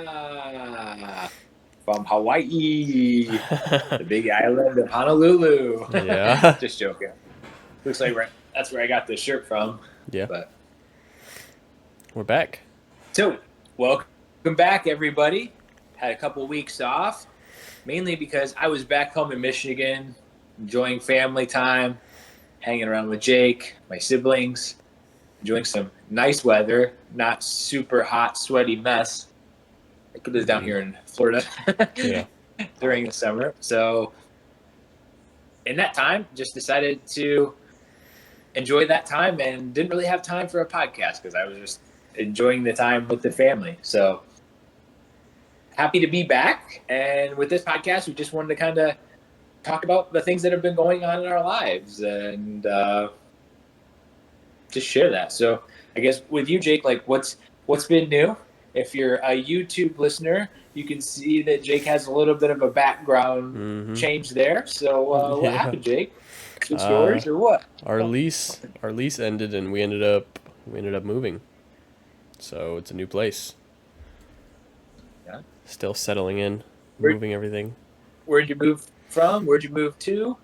Hola from Hawaii, the big island of Honolulu. Yeah. Just joking. Looks like that's where I got this shirt from. Yeah. But We're back. so, welcome back, everybody. Had a couple weeks off, mainly because I was back home in Michigan, enjoying family time, hanging around with Jake, my siblings, enjoying some nice weather, not super hot, sweaty mess like it is down here in Florida Yeah. during the summer. So in that time, just decided to enjoy that time and didn't really have time for a podcast because I was just enjoying the time with the family. So happy to be back. And with this podcast, we just wanted to kind of talk about the things that have been going on in our lives and just share that. So I guess with you, Jake, like what's been new? If you're a YouTube listener, you can see that Jake has a little bit of a background Mm-hmm. change there. So what Yeah. happened, Jake? Switch Uh, doors or what? our lease ended and we ended up moving. So it's a new place. Yeah. Still settling in, Where moving everything. where'd you move from? Where'd you move to?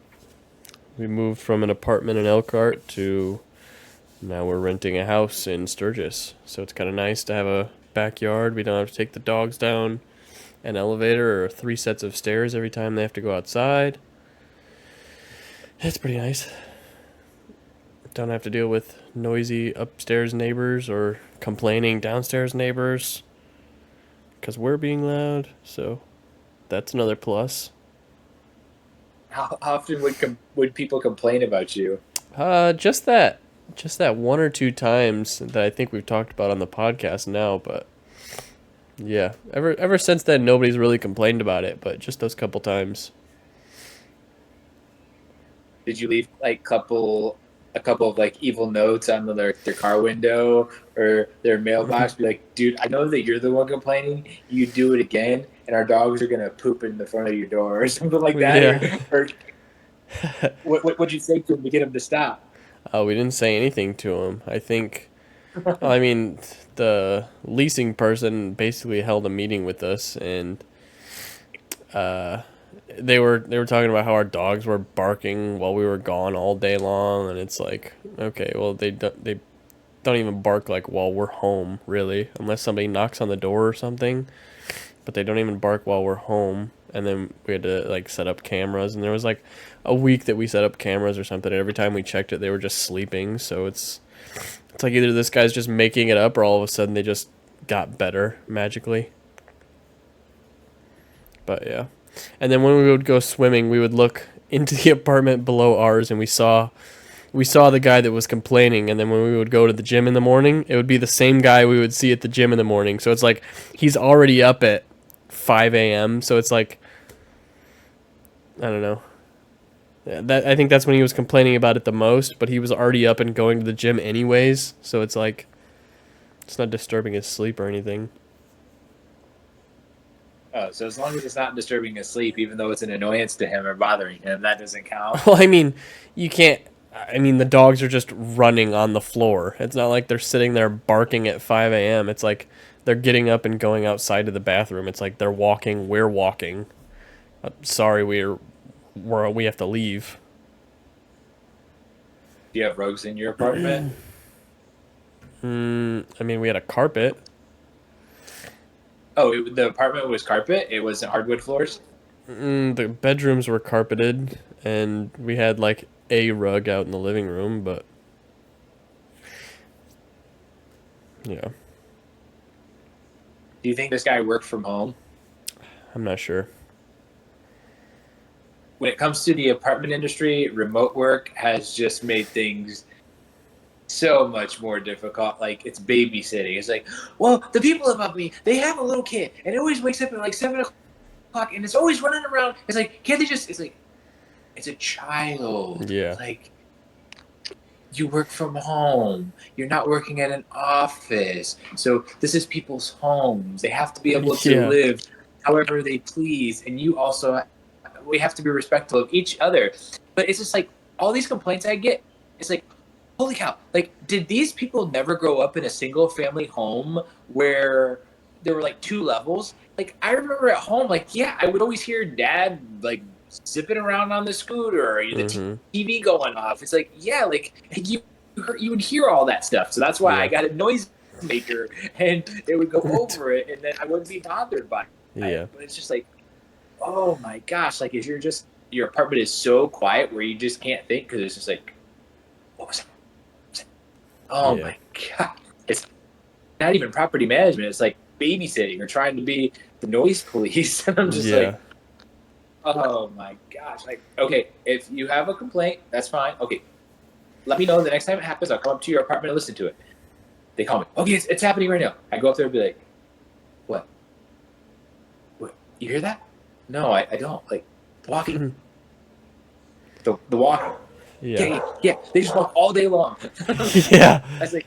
We moved from an apartment in Elkhart to now we're renting a house in Sturgis. So it's kind of nice to have a backyard. We don't have to take the dogs down an elevator or 3 sets of stairs every time they have to go outside. It's pretty nice. Don't have to deal with noisy upstairs neighbors or complaining downstairs neighbors because we're being loud. So that's another plus. How often would people complain about you? Just that one or two times that I think we've talked about on the podcast now. But yeah, ever since then, nobody's really complained about it. But just those couple times. Did you leave like a couple of like evil notes on their car window or their mailbox? Be like, dude, I know that you're the one complaining. You do it again, and our dogs are gonna poop in the front of your door or something like that. Yeah. Or what'd you say to him to get him to stop? We didn't say anything to him. I think. Well, I mean, the leasing person basically held a meeting with us and uh, they were talking about how our dogs were barking while we were gone all day long, and it's like, okay, well they don't even bark like while we're home, really, unless somebody knocks on the door or something. But they don't even bark while we're home. And then we had to like set up cameras, and there was like a week that we set up cameras or something, and every time we checked it, they were just sleeping. So it's like either this guy's just making it up, or all of a sudden they just got better magically. But yeah. And then when we would go swimming, we would look into the apartment below ours and we saw the guy that was complaining, and then when we would go to the gym in the morning, it would be the same guy we would see at the gym in the morning. So it's like he's already up at 5 a.m. So it's like I don't know. Yeah, that I think that's when he was complaining about it the most, but he was already up and going to the gym anyways. So it's like it's not disturbing his sleep or anything. Oh, so as long as it's not disturbing his sleep, even though it's an annoyance to him or bothering him, that doesn't count. Well, I mean, you can't. I mean, the dogs are just running on the floor. It's not like they're sitting there barking at 5 a.m. It's like they're getting up and going outside to the bathroom. It's like they're walking, we're walking. Sorry, we have to leave. Do you have rugs in your apartment? I mean, we had a carpet. Oh, the apartment was carpet. It wasn't hardwood floors. The bedrooms were carpeted, and we had like a rug out in the living room, but yeah, Do you think this guy worked from home? I'm not sure. When it comes to the apartment industry, remote work has just made things so much more difficult. Like it's babysitting. It's like, well, the people above me, they have a little kid, and it always wakes up at like 7 o'clock, and it's always running around. It's like, can't they just? It's like, it's a child. Yeah. Like you work from home. You're not working at an office. So this is people's homes. They have to be able to Yeah. live however they please, and you also we have to be respectful of each other. But it's just like all these complaints I get. It's like, holy cow! Like, did these people never grow up in a single family home where there were like two levels. Like I remember at home, like yeah, I would always hear dad like zipping around on the scooter or the Mm-hmm. TV going off. It's like yeah, like you would hear all that stuff. So that's why I Yeah. got a noise maker and it would go over it, and then I wouldn't be bothered by it. Yeah. But it's just like oh my gosh, like if you're just your apartment is so quiet where you just can't think because it's just like what was that? Oh Yeah. my god, it's not even property management. It's like babysitting or trying to be the noise police. And I'm just Yeah. like, oh my gosh. Like, okay, if you have a complaint, that's fine. Okay, let me know the next time it happens. I'll come up to your apartment and listen to it. They call me. Okay, it's happening right now. I go up there and be like, what? What? You hear that? No, I don't. Like, walking. The walking. Yeah, Yeah. yeah, yeah. They just walk all day long. Yeah. I was like,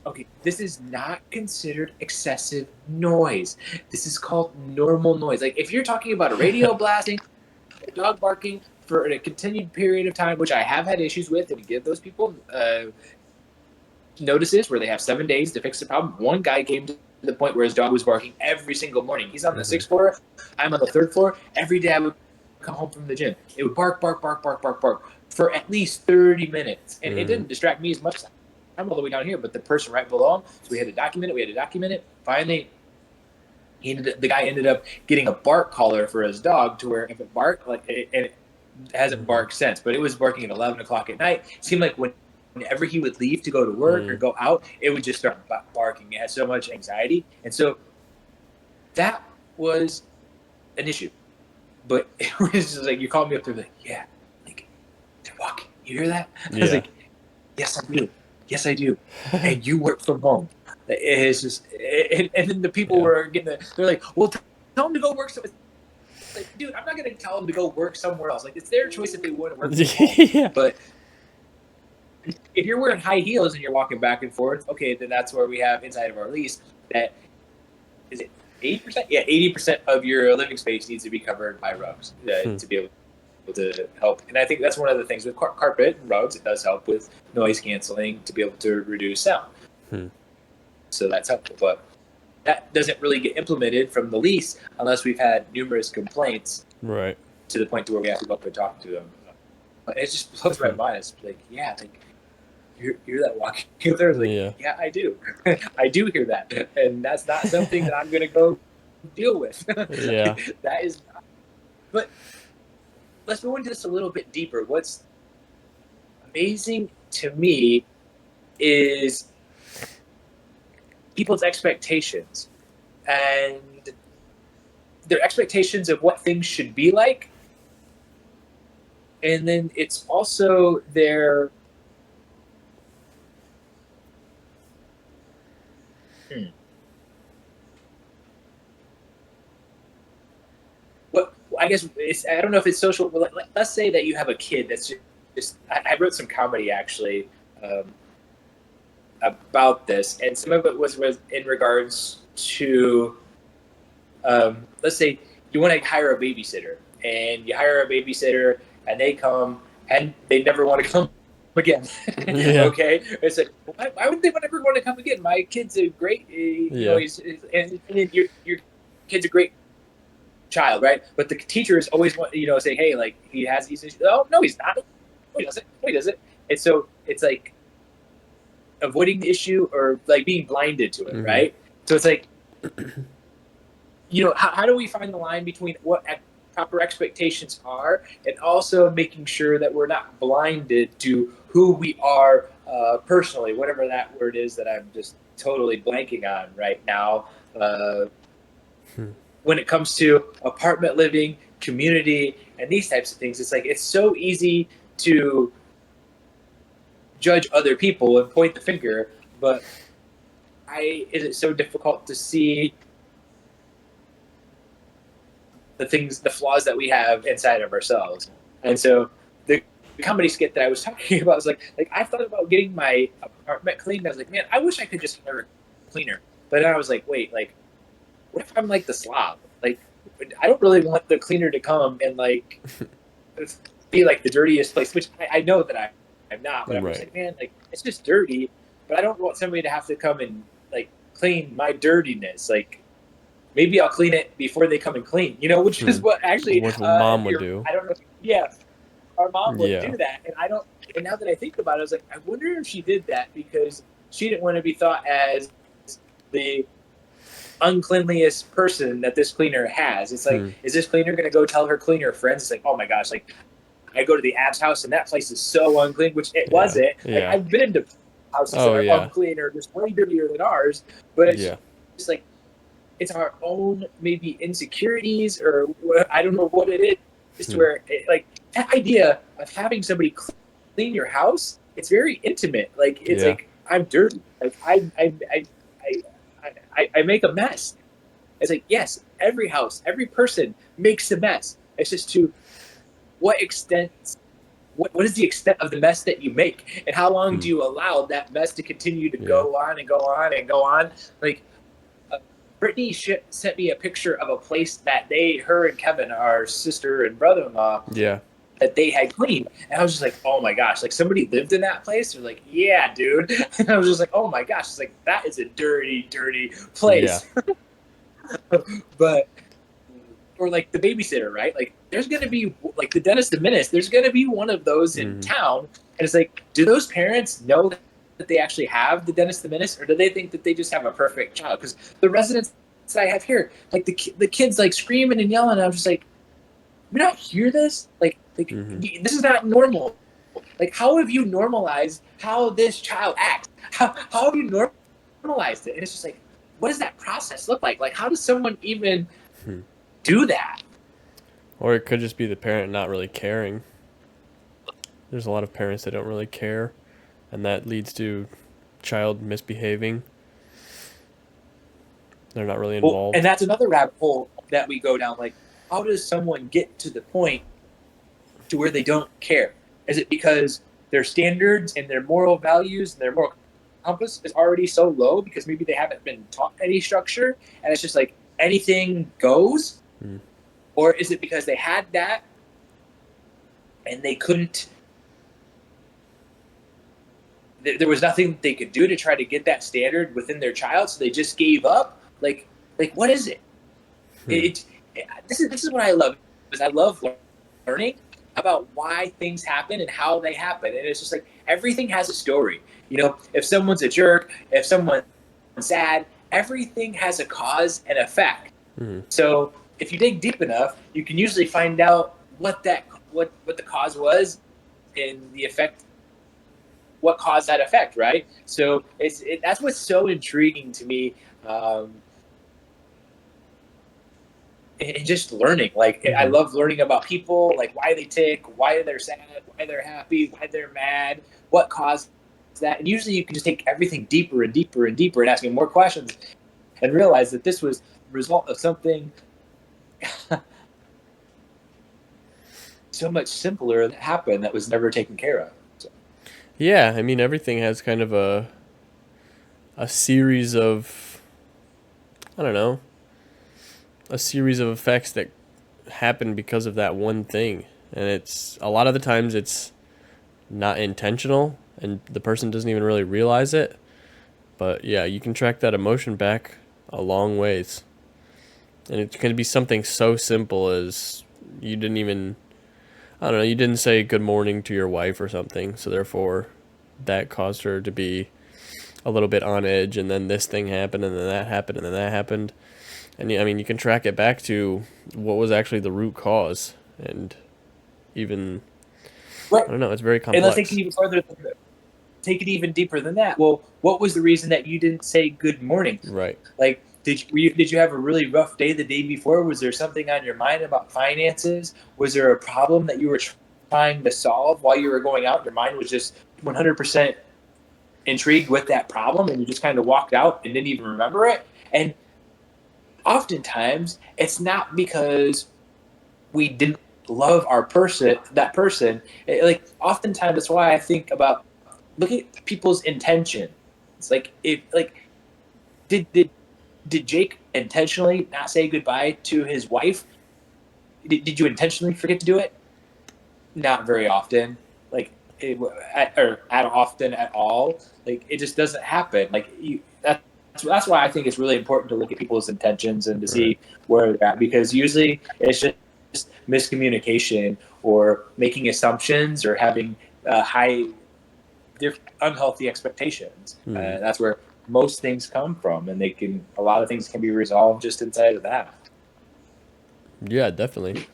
okay, this is not considered excessive noise. This is called normal noise. Like if you're talking about a radio blasting, a dog barking for a continued period of time, which I have had issues with, and give those people notices where they have 7 days to fix the problem. One guy came to the point where his dog was barking every single morning. He's on the Mm-hmm. sixth floor. I'm on the third floor. Every day I would come home from the gym. It would bark, bark, bark, bark, bark, bark for at least 30 minutes. And it Mm-hmm. didn't distract me as much as I'm all the way down here, but the person right below him. So we had to document it. We had to document it. Finally, the guy ended up getting a bark collar for his dog to where if it barked, like it hasn't Mm-hmm. barked since, but it was barking at 11 o'clock at night. It seemed like whenever he would leave to go to work or Mm-hmm. go out, it would just start barking. It had so much anxiety. And so that was an issue. But it was just like, you called me up there, like, yeah, like, they're walking. You hear that? I was Yeah. like, yes, I do. Yes, I do. And you work from home. It's just, and then the people Yeah. were getting, they're like, well, tell them to go work somewhere. Like, dude, I'm not going to tell them to go work somewhere else. Like, it's their choice if they want to work from home. Yeah. But if you're wearing high heels and you're walking back and forth, okay, then that's where we have inside of our lease that is it 80%? Yeah, 80% of your living space needs to be covered by rugs to be able to help. And I think that's one of the things with carpet and rugs. It does help with noise canceling to be able to reduce sound. So that's helpful. But that doesn't really get implemented from the lease unless we've had numerous complaints Right. to the point to where we have to go up and talk to them. But it just blows my mind. It's like, yeah, like you hear that walking there? Like, Yeah. yeah, I do. I do hear that, and that's not something that I'm going to go deal with. Yeah. That is. Not. But let's go into this a little bit deeper. What's amazing to me is people's expectations and their expectations of what things should be like. And then it's also their what I guess it's I don't know if it's social. But let's say that you have a kid that's just I wrote some comedy actually about this, and some of it was in regards to let's say you want to hire a babysitter, and you hire a babysitter, and they come and they never want to come again. Yeah. Okay, it's like why would they ever want to come again? My kid's a great, Yeah. and your kid's a great child, right? But the teachers always want say, hey, like he has these issues. Oh no, he's not. No, he doesn't. No, he doesn't. And so it's like avoiding the issue or like being blinded to it, Mm-hmm. right? So it's like how do we find the line between what proper expectations are and also making sure that we're not blinded to who we are personally, whatever that word is that I'm just totally blanking on right now. When it comes to apartment living, community, and these types of things, it's like it's so easy to judge other people and point the finger, but is it so difficult to see the flaws that we have inside of ourselves? And so the comedy skit that I was talking about was like I thought about getting my apartment cleaned. I was like, man, I wish I could just hire a cleaner. But then I was like, wait, like, what if I'm like the slob? Like, I don't really want the cleaner to come and like be like the dirtiest place, which I know that I'm not. But I'm just like, man, like it's just dirty. But I don't want somebody to have to come and like clean my dirtiness. Like maybe I'll clean it before they come and clean, which is what actually, What mom would your, do. I don't know. Yeah, our mom would Yeah. do that. And I don't, and now that I think about it, I was like, I wonder if she did that because she didn't want to be thought as the uncleanliest person that this cleaner has. It's like, Hmm. is this cleaner going to go tell her cleaner friends? It's like, oh my gosh, like I go to the Abs house and that place is so unclean, which it Yeah. wasn't. Like Yeah. I've been to houses that Oh are yeah. unclean or just way dirtier than ours, but it's Yeah. just like it's our own maybe insecurities or I don't know what it is to Hmm. where like that idea of having somebody clean your house, it's very intimate. Like it's Yeah. like I'm dirty. Like I make a mess. It's like yes, every house, every person makes a mess. It's just to what extent what is the extent of the mess that you make and how long Hmm. do you allow that mess to continue to Yeah. go on and go on and go on like uh, Brittany sent me a picture of a place that her and Kevin, our sister and brother-in-law, Yeah. that they had cleaned, and I was just like, oh my gosh, like somebody lived in that place. They're like, yeah, dude, and I was just like, oh my gosh, it's like that is a dirty, dirty Yeah. place, but or like the babysitter, right? Like there's gonna be like the dentist the menace. There's gonna be one of those in Hmm. town, and it's like, do those parents know that they actually have the dentist the menace, or do they think that they just have a perfect child? Because the residents that I have here, like the kids like screaming and yelling, and I'm just like, you not hear this? Like Hmm. this is not normal. Like how have you normalized how this child acts? How have you normalized it? And it's just like, what does that process look like? Like how does someone even Hmm. do that? Or it could just be the parent not really caring. There's a lot of parents that don't really care, and that leads to child misbehaving. They're not really Well, and involved. that's another rabbit hole that we go down. Like, how does someone get to the point to where they don't care? Is it because their standards and their moral values and their moral compass is already so low because maybe they haven't been taught any structure and it's just like anything goes? Hmm. Or is it because they had that and they couldn't, there was nothing they could do to try to get that standard within their child, so they just gave up? Like what is it? Hmm. This is what I love is I love learning about why things happen and how they happen, and it's just like everything has a story. If someone's a jerk, if someone's sad, everything has a cause and effect. Hmm. So if you dig deep enough, you can usually find out what the cause was and the effect, what caused that effect, right? So that's what's so intriguing to me. Um, and just learning. Like I Hmm. love learning about people, like why they tick, why they're sad, why they're happy, why they're mad, what caused that. And usually you can just take everything deeper and deeper and deeper and asking more questions and realize that this was the result of something so much simpler that happened that was never taken care of. So, Yeah, I mean everything has kind of a series of, I don't know, a series of effects that happen because of that one thing. And it's a lot of the times it's not intentional and the person doesn't even really realize it. But yeah, you can track that emotion back a long ways. And it can be something so simple as you didn't even, I don't know, you didn't say good morning to your wife or something. So therefore, that caused her to be a little bit on edge. And then this thing happened, and then that happened, and then that happened. And I mean, you can track it back to what was actually the root cause. And even, right. I don't know, it's very And let's take it complex. even further. Take it even deeper than that. Well, what was the reason that you didn't say good morning? Right. Like, did you have a really rough day the day before? Was there something on your mind about finances? Was there a problem that you were trying to solve while you were going out? Your mind was just 100% intrigued with that problem, and you just kind of walked out and didn't even remember it. And oftentimes, it's not because we didn't love that person. Like, oftentimes, that's why I think about look at people's intention. It's like if like did did Jake intentionally not say goodbye to his wife? Did you intentionally forget to do it? Not very often. Like or at often at all. Like it just doesn't happen. Like that's that's why I think it's really important to look at people's intentions and to Right. see where they're at, because usually it's just miscommunication or making assumptions or having high unhealthy expectations. Hmm. That's where most things come from, and a lot of things can be resolved just inside of that. Yeah, definitely.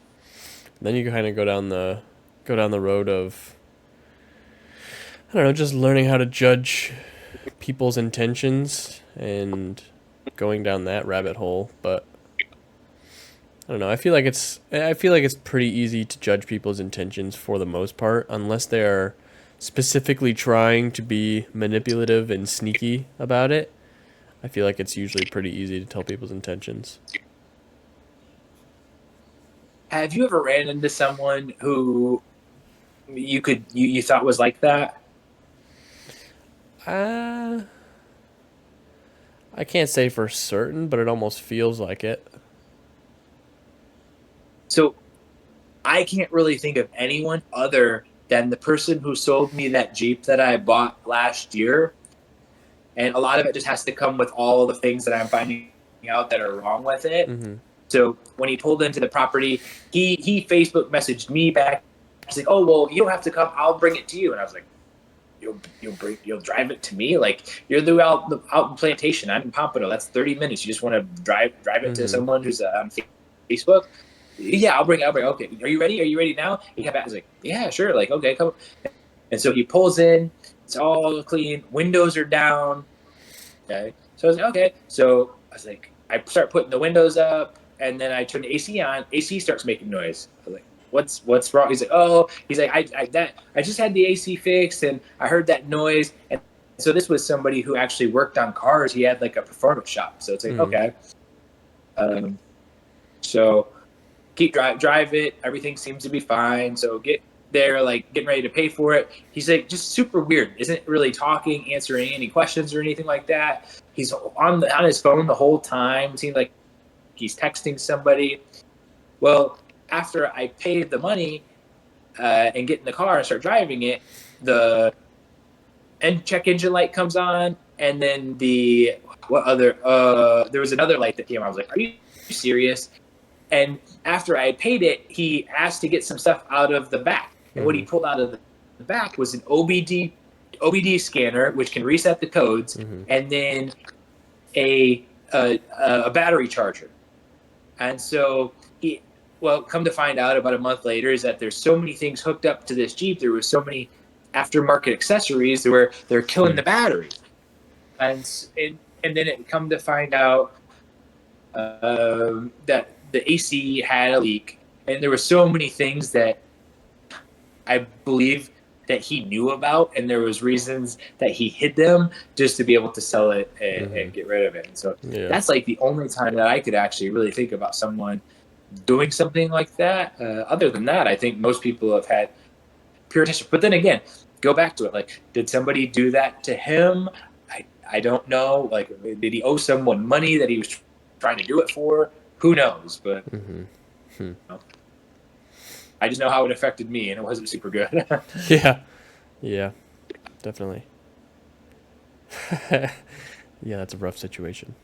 Then you kind of go down the road of, I don't know, just learning how to judge people's intentions and going down that rabbit hole. But I don't know. I feel like it's pretty easy to judge people's intentions for the most part, unless they are specifically trying to be manipulative and sneaky about it. I feel like it's usually pretty easy to tell people's intentions. Have you ever ran into someone who you thought was like that? Uh, I can't say for certain, but it almost feels like it. So I can't really think of anyone other than the person who sold me that Jeep that I bought last year. And a lot of it just has to come with all the things that I'm finding out that are wrong with it. Mm-hmm. So when he pulled into the property, he Facebook messaged me back. He's like, "Oh well, you don't have to come. I'll bring it to you." And I was like, "You'll drive it to me? Like you're out in Plantation. I'm in Pompano. That's 30 minutes. You just want to drive it to Mm-hmm. someone who's on Facebook?" Yeah, I'll bring it. Okay, are you ready? Are you ready now? He came back. I was like, "Yeah, sure." Like, okay, come. And so he pulls in. It's all clean. Windows are down. Okay. So I was like, okay. So I was like, I start putting the windows up, and then I turn the AC on. AC starts making noise. I was like, what's wrong? He's like, oh, he's like, I just had the AC fixed, and I heard that noise. And so this was somebody who actually worked on cars. He had like a performance shop. So it's like, Mm-hmm. okay. Um, so drive it. Everything seems to be fine. So get there, like getting ready to pay for it. He's like just super weird. Isn't really talking, answering any questions or anything like that. He's on his phone the whole time. Seems like he's texting somebody. Well, after I paid the money and get in the car and start driving it, the check engine light comes on, and then the what other? There was another light that came on. I was like, "Are you serious?" And after I paid it, he asked to get some stuff out of the back. And what he Mm-hmm. pulled out of the back was an OBD scanner, which can reset the codes, Mm-hmm. and then a battery charger. And so come to find out about a month later, is that there's so many things hooked up to this Jeep. There was so many aftermarket accessories where they're killing Hmm. the battery. And and then it come to find out that the AC had a leak, and there were so many things that I believe that he knew about, and there was reasons that he hid them just to be able to sell it Mm-hmm. and get rid of it. And so Yeah. that's like the only time that I could actually really think about someone doing something like that. Other than that, I think most people have had pure attention. But then again, go back to it. Like, did somebody do that to him? I don't know. Like, did he owe someone money that he was trying to do it for? Who knows? But Mm-hmm. Hmm. you know, I just know how it affected me, and it wasn't super good. Yeah. Yeah. Definitely. Yeah, that's a rough situation.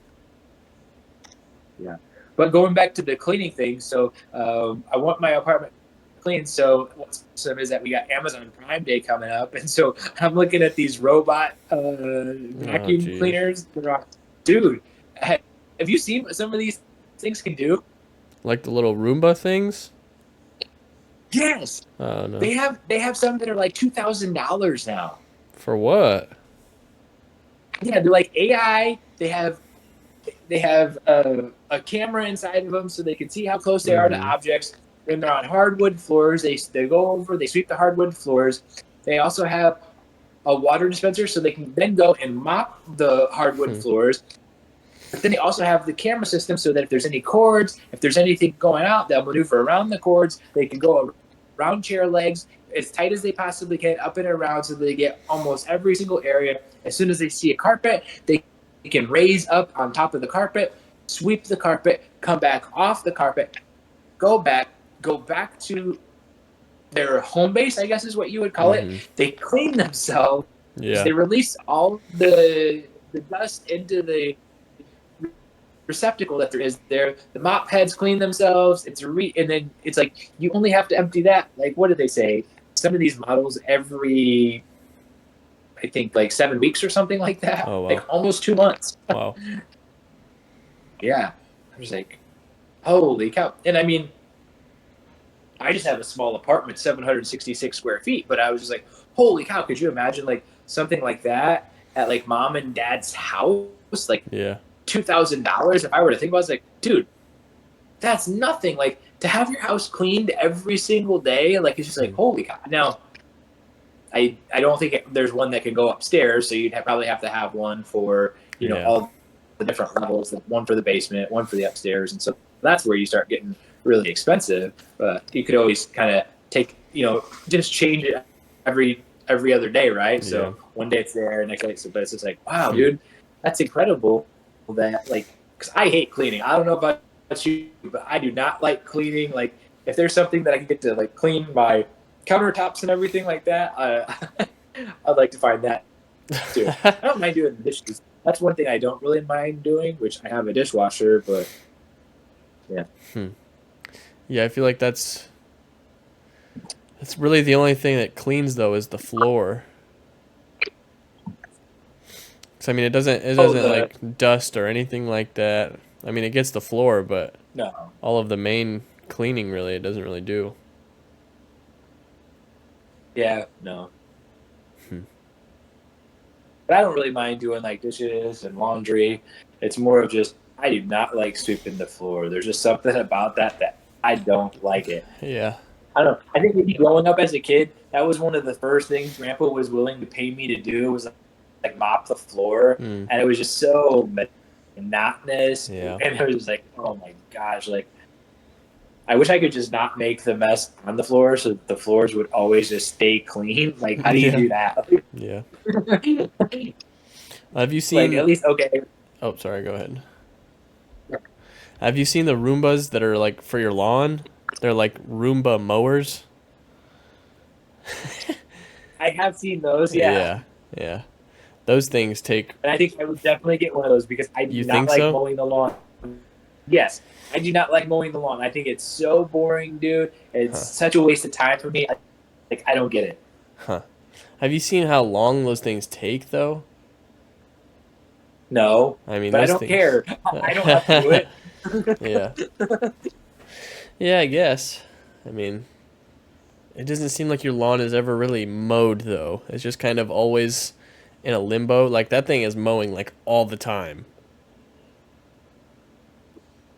Yeah. But going back to the cleaning thing, so I want my apartment clean. So what's awesome is that we got Amazon Prime Day coming up, and so I'm looking at these robot Oh, vacuum geez. cleaners. Dude, have you seen what some of these things can do? Like the little Roomba things? Yes, Oh, no. they have some that are like $2,000 now. For what? Yeah, they're like AI. They have a camera inside of them so they can see how close they are to Mm-hmm. objects. When they're on hardwood floors, they go over, they sweep the hardwood floors. They also have a water dispenser so they can then go and mop the hardwood Hmm. floors. But then they also have the camera system so that if there's any cords, if there's anything going out, they'll maneuver around the cords. They can go around chair legs as tight as they possibly can, up and around, so they get almost every single area. As soon as they see a carpet, they can raise up on top of the carpet, sweep the carpet, come back off the carpet, go back to their home base, I guess is what you would call it. Mm-hmm. They clean themselves. Yeah. They release all the dust into receptacle that there is there. The mop heads clean themselves. And then it's like you only have to empty that. Like what did they say? Some of these models every I think like 7 weeks or something like that. Oh Like wow, almost 2 months. wow. Yeah, I was like, holy cow! And I mean, I just have a small apartment, 766 square feet, but I was just like, holy cow! Could you imagine like something like that at like mom and dad's house? Like Yeah. $2,000. If I were to think about it, it's like, dude, that's nothing. Like to have your house cleaned every single day, like it's just like, Hmm. holy cow. Now, I don't think there's one that can go upstairs, so you'd probably have to have one for Yeah. all the different levels, like one for the basement, one for the upstairs, and so that's where you start getting really expensive. But you could always kind of take just change it every other day, right? Yeah. So one day it's there, next day, but it's just like, wow, Hmm. dude, that's incredible. That like, because I hate cleaning. I don't know about you, but I do not like cleaning. Like, if there's something that I can get to like clean my countertops and everything like that, I'd like to find that too. I don't mind doing the dishes. That's one thing I don't really mind doing, which I have a dishwasher, but yeah. Hmm. Yeah, I feel like that's really the only thing that cleans though is the floor. 'Cause I mean, it Oh, doesn't like dust or anything like that. I mean, it gets the floor, but no. all of the main cleaning really it doesn't really do. Yeah, no. Hmm. But I don't really mind doing like dishes and laundry. It's more of just, I do not like sweeping the floor. There's just something about that I don't like it. Yeah. I don't know. I think maybe growing up as a kid, that was one of the first things Grandpa was willing to pay me to do was like mop the floor, Hmm. and it was just so monotonous, Yeah. and it was just like, oh my gosh, like I wish I could just not make the mess on the floor, so the floors would always just stay clean. Like, how do you Yeah. do that? Yeah. Have you Like, seen? at least okay. Oh, sorry. Go ahead. Have you seen the Roombas that are like for your lawn? They're like Roomba mowers. I have seen those, yeah, Yeah. Yeah. Those things take. and I think I would definitely get one of those because I do You not think like so? mowing the lawn. Yes, I do not like mowing the lawn. I think it's so boring, dude. It's Huh. such a waste of time for me. Like, I don't get it. Huh. Have you seen how long those things take though? No, I mean, but I those don't things. care. I don't have to do it. Yeah. Yeah, I guess. I mean, it doesn't seem like your lawn is ever really mowed though. It's just kind of always in a limbo. Like that thing is mowing like all the time.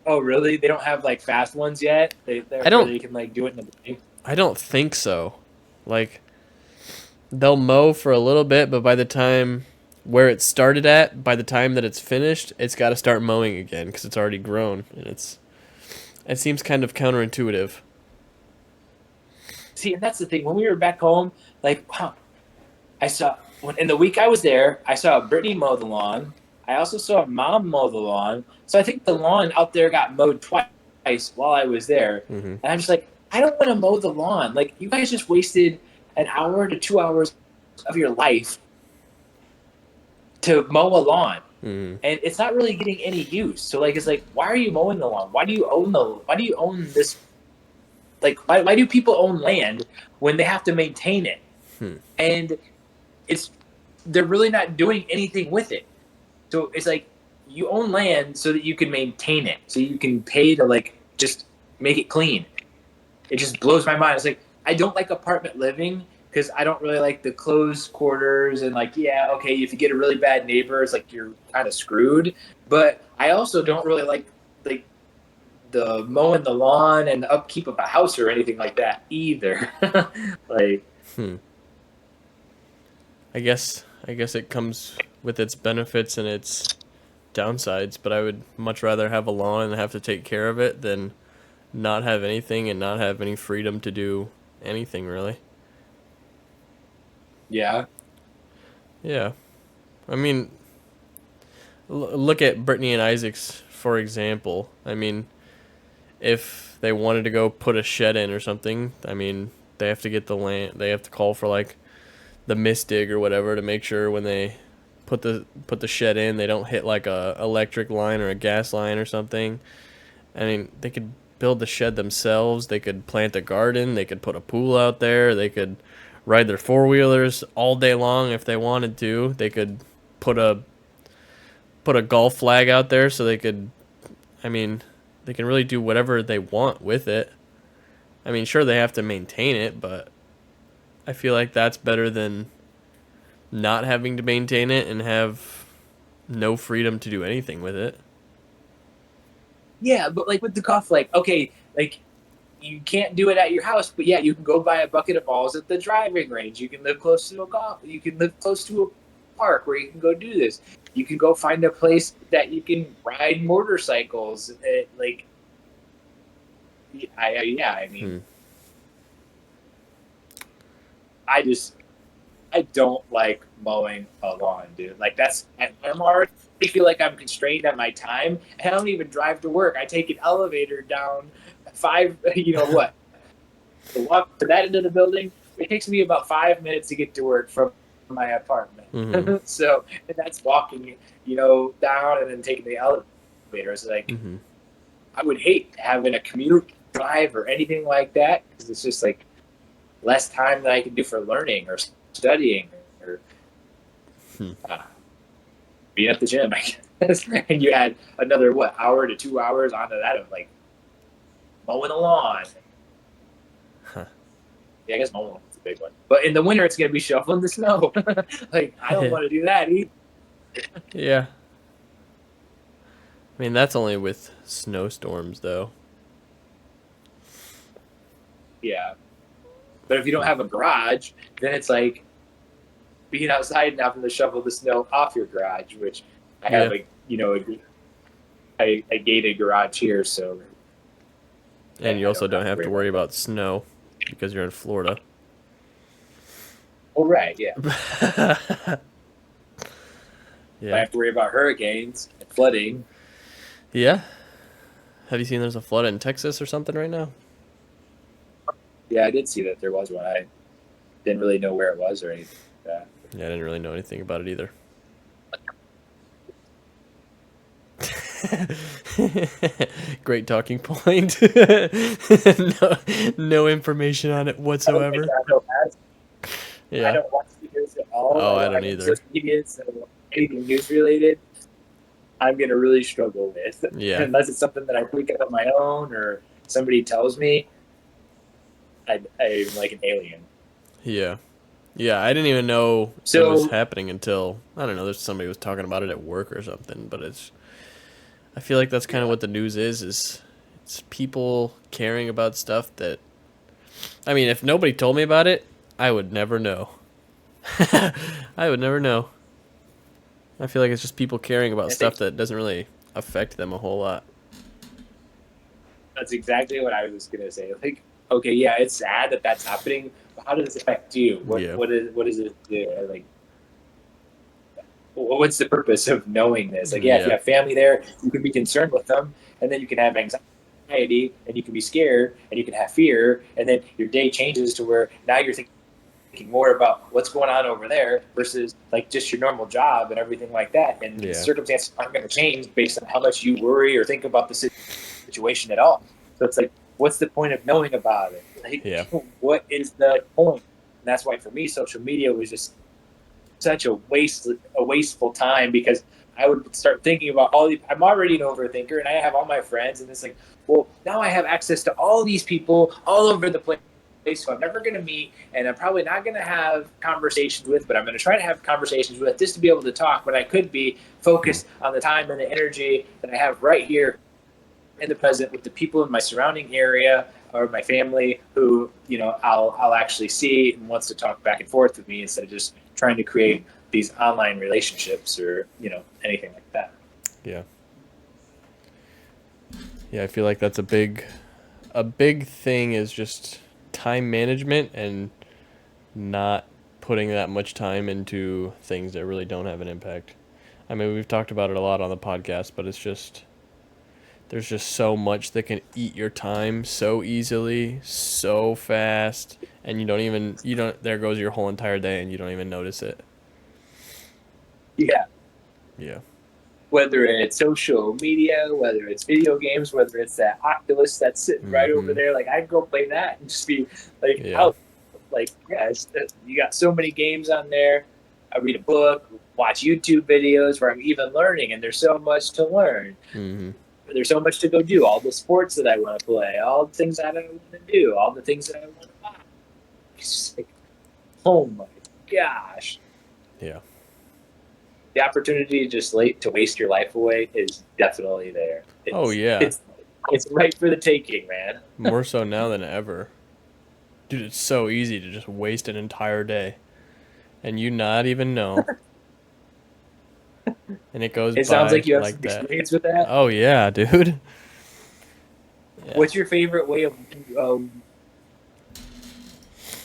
Oh, really? They don't have like fast ones yet. They I where don't they can like do it in the morning. I don't think so. Like they'll mow for a little bit, but by the time where it started at, by the time that it's finished, it's got to start mowing again because it's already grown, and it seems kind of counterintuitive. See, and that's the thing. When we were back home, like, wow, I saw when in the week I was there, I saw Brittany mow the lawn. I also saw Mom mow the lawn. So I think the lawn out there got mowed twice while I was there. Hmm. And I'm just like, I don't want to mow the lawn. Like, you guys just wasted an hour to 2 hours of your life to mow a lawn. Hmm. And it's not really getting any use. So like, it's like, why are you mowing the lawn? Why do you own this? Like, why do people own land when they have to maintain it? Hmm. And it's they're really not doing anything with it. So it's like you own land so that you can maintain it, so you can pay to like just make it clean. It just blows my mind. It's like I don't like apartment living because I don't really like the closed quarters and like yeah, okay, if you get a really bad neighbor, it's like you're kind of screwed. But I also don't really like the mowing the lawn and the upkeep of a house or anything like that either. Like Hmm. I guess it comes with its benefits and its downsides, but I would much rather have a lawn and have to take care of it than not have anything and not have any freedom to do anything really. yeah, Yeah. I mean, look at Brittany and Isaac's for example. I mean, if they wanted to go put a shed in or something, I mean, they have to get the land. They have to call for like the mistig or whatever to make sure when they put the shed in. They don't hit like a electric line or a gas line or something. I mean, they could build the shed themselves. They could plant a garden. They could put a pool out there. They could ride their four-wheelers all day long if they wanted to. They could put a golf flag out there so they could, I mean, they can really do whatever they want with it. I mean, sure they have to maintain it, but I feel like that's better than not having to maintain it and have no freedom to do anything with it. Yeah, but like with the golf, like okay, like you can't do it at your house, but yeah, you can go buy a bucket of balls at the driving range. You can live close to a golf. You can live close to a park where you can go do this. You can go find a place that you can ride motorcycles. Like, I mean, Hmm. I just I don't like mowing a lawn, dude. Like I'm already feel like I'm constrained on my time, and I don't even drive to work. I take an elevator down five. You know what? To walk to that end of the building, it takes me about 5 minutes to get to work from my apartment. Mm-hmm. So and that's walking, down and then taking the elevator. It's like Mm-hmm. I would hate having a commute drive or anything like that because it's just like less time that I can do for learning or studying or Hmm. uh, being at the gym, I guess. And you add another hour to 2 hours onto that of like mowing the lawn. Huh. Yeah, I guess mowing is a big one. But in the winter, it's gonna be shoveling the snow. Like I don't want to do that either. Yeah. I mean, that's only with snowstorms, though. Yeah, but if you don't have a garage, then it's like being outside and having to shovel the snow off your garage, which I have Yeah. a gated garage here, so And you I also don't don't have to have worry to about worry that. about snow because you're in Florida. All right, yeah. I Yeah. have to worry about hurricanes and flooding. Yeah. Have you seen there's a flood in Texas or something right now? Yeah, I did see that there was one. I didn't really know where it was or anything like that. Yeah, I didn't really know anything about it either. Great talking point. no, no information on it I don't think whatsoever. I know that. I Yeah. don't watch the news at all. Oh, I I don't don't have any either. social media, so anything news related, I'm gonna really struggle with Yeah. unless it's something that I pick up on my own or somebody tells me. I'm like an alien. Yeah. Yeah, I didn't even know it was So happening until I don't know, there's somebody was talking about it at work or something, but I feel like that's kind of yeah, what the news is it's people caring about stuff that I mean, if nobody told me about it, I would never know. I would never know. I feel like it's just people caring about I think stuff that doesn't really affect them a whole lot. that's exactly what I was just gonna say. Like, okay, yeah, it's sad that that's happening, but how does this affect you? Yeah. What is it? Like, what's the purpose of knowing this? Like, yeah, if you Yeah. have family there, you can be concerned with them, and then you can have anxiety, and you can be scared, and you can have fear, and then your day changes to where now you're thinking more about what's going on over there versus like just your normal job and everything like that. And the Yeah. circumstances aren't going to change based on how much you worry or think about the situation at all. So it's like, what's the point of knowing about it? Like, Yeah. what is the point? And that's why for me, social media was just such a wasteful time because I would start thinking about I'm already an overthinker and I have all my friends and it's like, well, now I have access to all these people all over the place who I'm never going to meet and I'm probably not going to have conversations with, but I'm going to try to have conversations with just to be able to talk when I could be focused on the time and the energy that I have right here in the present with the people in my surrounding area or my family who I'll actually see and wants to talk back and forth with me instead of just trying to create these online relationships or anything like that. Yeah. Yeah, I feel like that's a big thing is just time management and not putting that much time into things that really don't have an impact. I mean, we've talked about it a lot on the podcast, but it's just there's just so much that can eat your time so easily, so fast, and you don't there goes your whole entire day and you don't even notice it. Yeah. Yeah. Whether it's social media, whether it's video games, whether it's that Oculus that's sitting right over Mm-hmm. there, like I'd go play that and just be like Yeah. out. Like, yeah, you got so many games on there. I read a book, watch YouTube videos where I'm even learning, and there's so much to learn. Mm-hmm. There's so much to go do. All the sports that I want to play, all the things that I want to do, all the things that I want to buy. It's just like, oh my gosh, Yeah. the opportunity just late to waste your life away is definitely there. Oh yeah. It's right for the taking, man. More so now than ever. Dude, it's so easy to just waste an entire day and you not even know. And it goes It sounds by like you have some like that. experience with that. Oh yeah, dude. Yeah. What's your favorite way of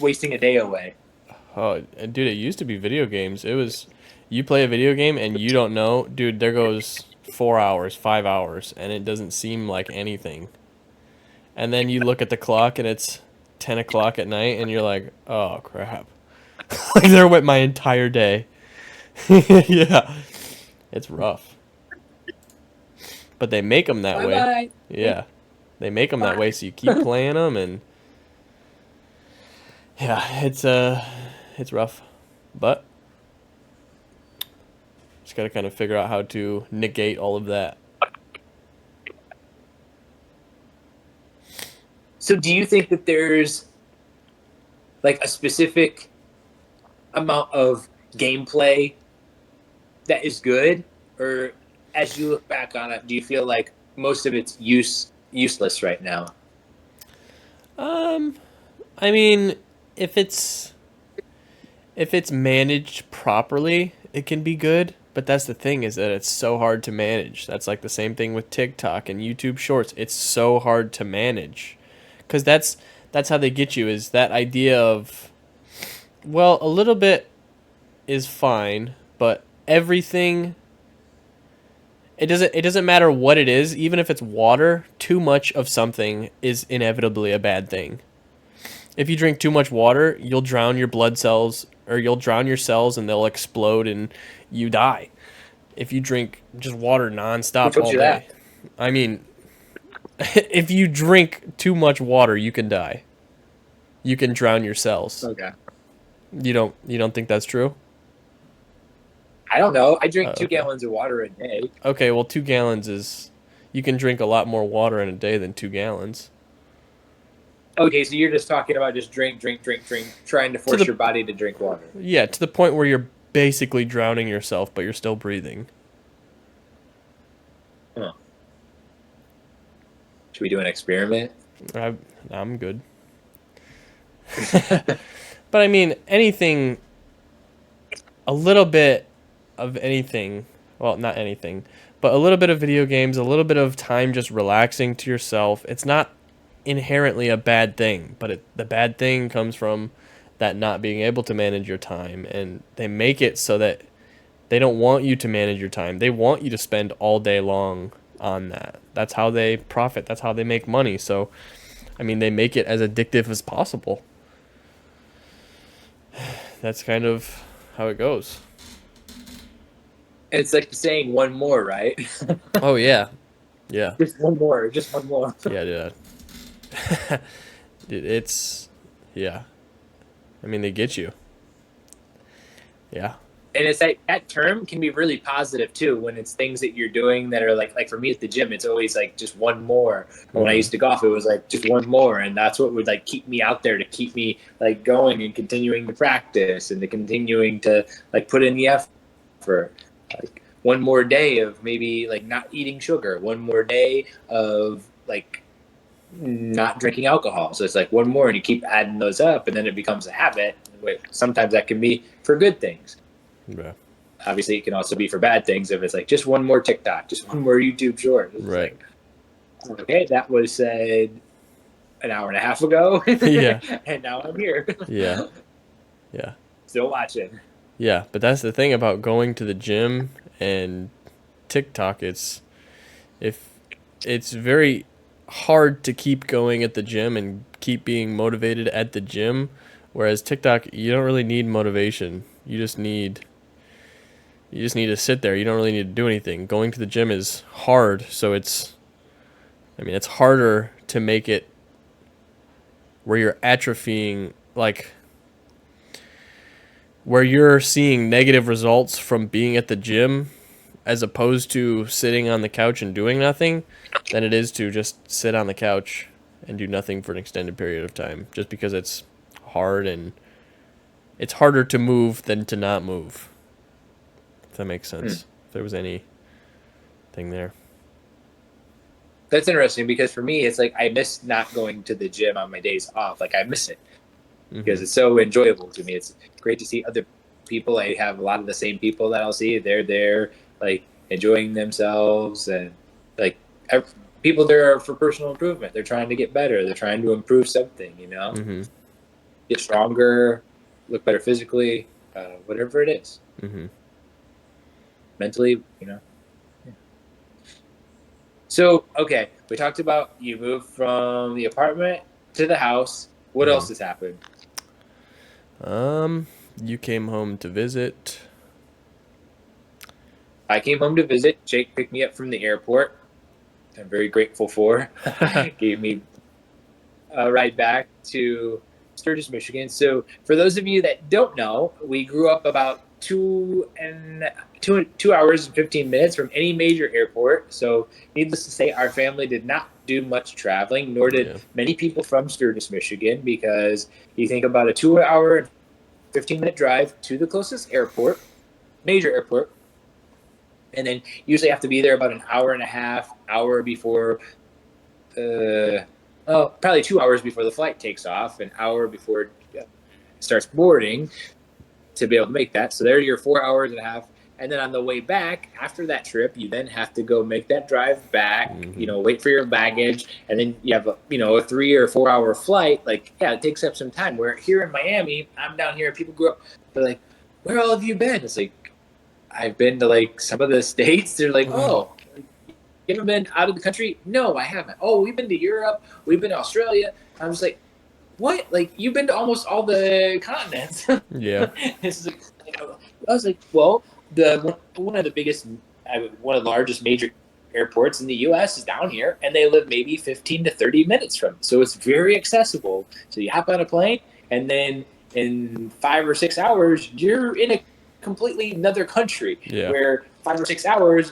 wasting a day away? Oh, and dude, it used to be video games. It was you play a video game and you don't know, dude, there goes 4 hours, 5 hours and it doesn't seem like anything. And then you look at the clock and it's 10 o'clock at night and you're like, "Oh, crap." Like there went my entire day. Yeah. It's rough. But they make them that Bye way. bye. Yeah. They make them that way so you keep playing them and yeah, it's rough. But just got to kind of figure out how to negate all of that. So, do you think that there's like a specific amount of gameplay that is good, or as you look back on it, do you feel like most of it's useless right now? Um I mean, if it's if it's managed properly, it can be good. But that's the thing is that it's so hard to manage. That's like the same thing with TikTok and YouTube Shorts. It's so hard to manage, because that's how they get you. Is that idea of, well, a little bit is fine, but everything. It doesn't matter what it is. Even if it's water, too much of something is inevitably a bad thing. If you drink too much water, you'll drown your blood cells, or you'll drown your cells and they'll explode and you die. If you drink just water Who nonstop told all you that? day. I mean, if you drink too much water, you can die. You can drown your cells. Okay. You don't think that's true? I don't know. I drink two Okay. gallons of water a day. Okay, well 2 gallons is you can drink a lot more water in a day than 2 gallons. Okay, so you're just talking about just drink, drink, drink, drink, trying to To force the your body to drink water. Yeah, to the point where you're basically drowning yourself, but you're still breathing. Huh. Should we do an experiment? I, I'm good. But I mean, anything, a little bit of anything, well, not anything, but a little bit of video games, a little bit of time just relaxing to yourself. It's not inherently a bad thing, but the bad thing comes from that not being able to manage your time. And they make it so that they don't want you to manage your time. They want you to spend all day long on that. That's how they profit. That's how they make money. So, I mean, they make it as addictive as possible. That's kind of how it goes. It's like saying one more, right? Oh yeah, yeah, Just one more, just one more. yeah, yeah. It's yeah. I mean, they get you. Yeah. And it's like that term can be really positive too when it's things that you're doing that are like for me at the gym, it's always like just one more. When I Mm-hmm. used to golf, it was like just one more, and that's what would like keep me out there to keep me like going and continuing to practice and to continuing to like put in the effort. Like one more day of maybe like not eating sugar, one more day of like not drinking alcohol. So it's like one more, and you keep adding those up, and then it becomes a habit. Sometimes that can be for good things. Yeah. Obviously, it can also be for bad things if it's like just one more TikTok, just one more YouTube short. It's Right. like, okay, that was said an hour and a half ago, Yeah. and now I'm here. Yeah. Yeah. Still watching. Yeah. But that's the thing about going to the gym and TikTok. If it's very hard to keep going at the gym and keep being motivated at the gym, whereas TikTok, you don't really need motivation. You just need You just need to sit there. You don't really need to do anything. Going to the gym is hard, so it's harder to make it where you're atrophying, like where you're seeing negative results from being at the gym as opposed to sitting on the couch and doing nothing than it is to just sit on the couch and do nothing for an extended period of time, just because it's hard and it's harder to move than to not move. If that makes Hmm. sense. If there was anything there. That's interesting because for me, it's like I miss not going to the gym on my days off. Like I miss it because Mm-hmm. it's so enjoyable to me. It's great to see other people. I have a lot of the same people that I'll see. They're there, like enjoying themselves, and like people there are for personal improvement. They're trying to get better. They're trying to improve something. Mm-hmm. Get stronger, look better physically, whatever it is, Mm-hmm. mentally. So, okay, we talked about you moved from the apartment to the house. What else has Mm-hmm. happened? You came home to visit. I came home to visit. Jake picked me up from the airport. I'm very grateful for. Gave me a ride back to Sturgis, Michigan. So, for those of you that don't know, we grew up about 2 hours and 15 minutes from any major airport. So, needless to say, our family did not do much traveling, nor did Yeah. many people from Sturgis, Michigan, because you think about a 2 hour and 15-minute drive to the closest airport, major airport, and then usually have to be there about an hour and a half, hour before probably 2 hours before the flight takes off, an hour before it starts boarding to be able to make that. So there are your 4 hours and a half. And then on the way back, after that trip, you then have to go make that drive back, Mm-hmm. wait for your baggage. And then you have a 3 or 4 hour flight. Like, yeah, it takes up some time. Where here in Miami, I'm down here, people grew up, they're like, where all have you been? It's like, I've been to like some of the states. They're like, oh, you ever been out of the country? No, I haven't. Oh, we've been to Europe. We've been to Australia. I was like, what? Like, you've been to almost all the continents. Yeah. This is, I was like, well, the one of the biggest, one of the largest major airports in the U.S. is down here, and they live maybe 15 to 30 minutes from it. So it's very accessible. So you hop on a plane, and then in 5 or 6 hours, you're in a completely another country Yeah. where 5 or 6 hours,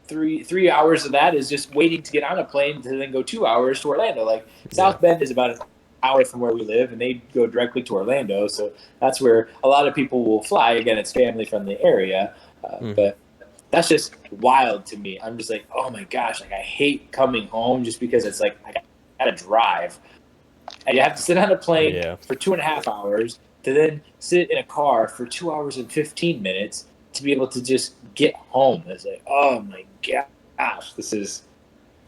three hours of that is just waiting to get on a plane to then go 2 hours to Orlando. Like Yeah. South Bend is about an hour from where we live, and they go directly to Orlando. So that's where a lot of people will fly. Again, it's family from the area, Mm-hmm. but that's just wild to me. I'm just like, oh my gosh, like I hate coming home just because it's like I gotta drive. And you have to sit on a plane Yeah. for 2.5 hours to then sit in a car for 2 hours and 15 minutes to be able to just get home. It's like, oh my gosh, this is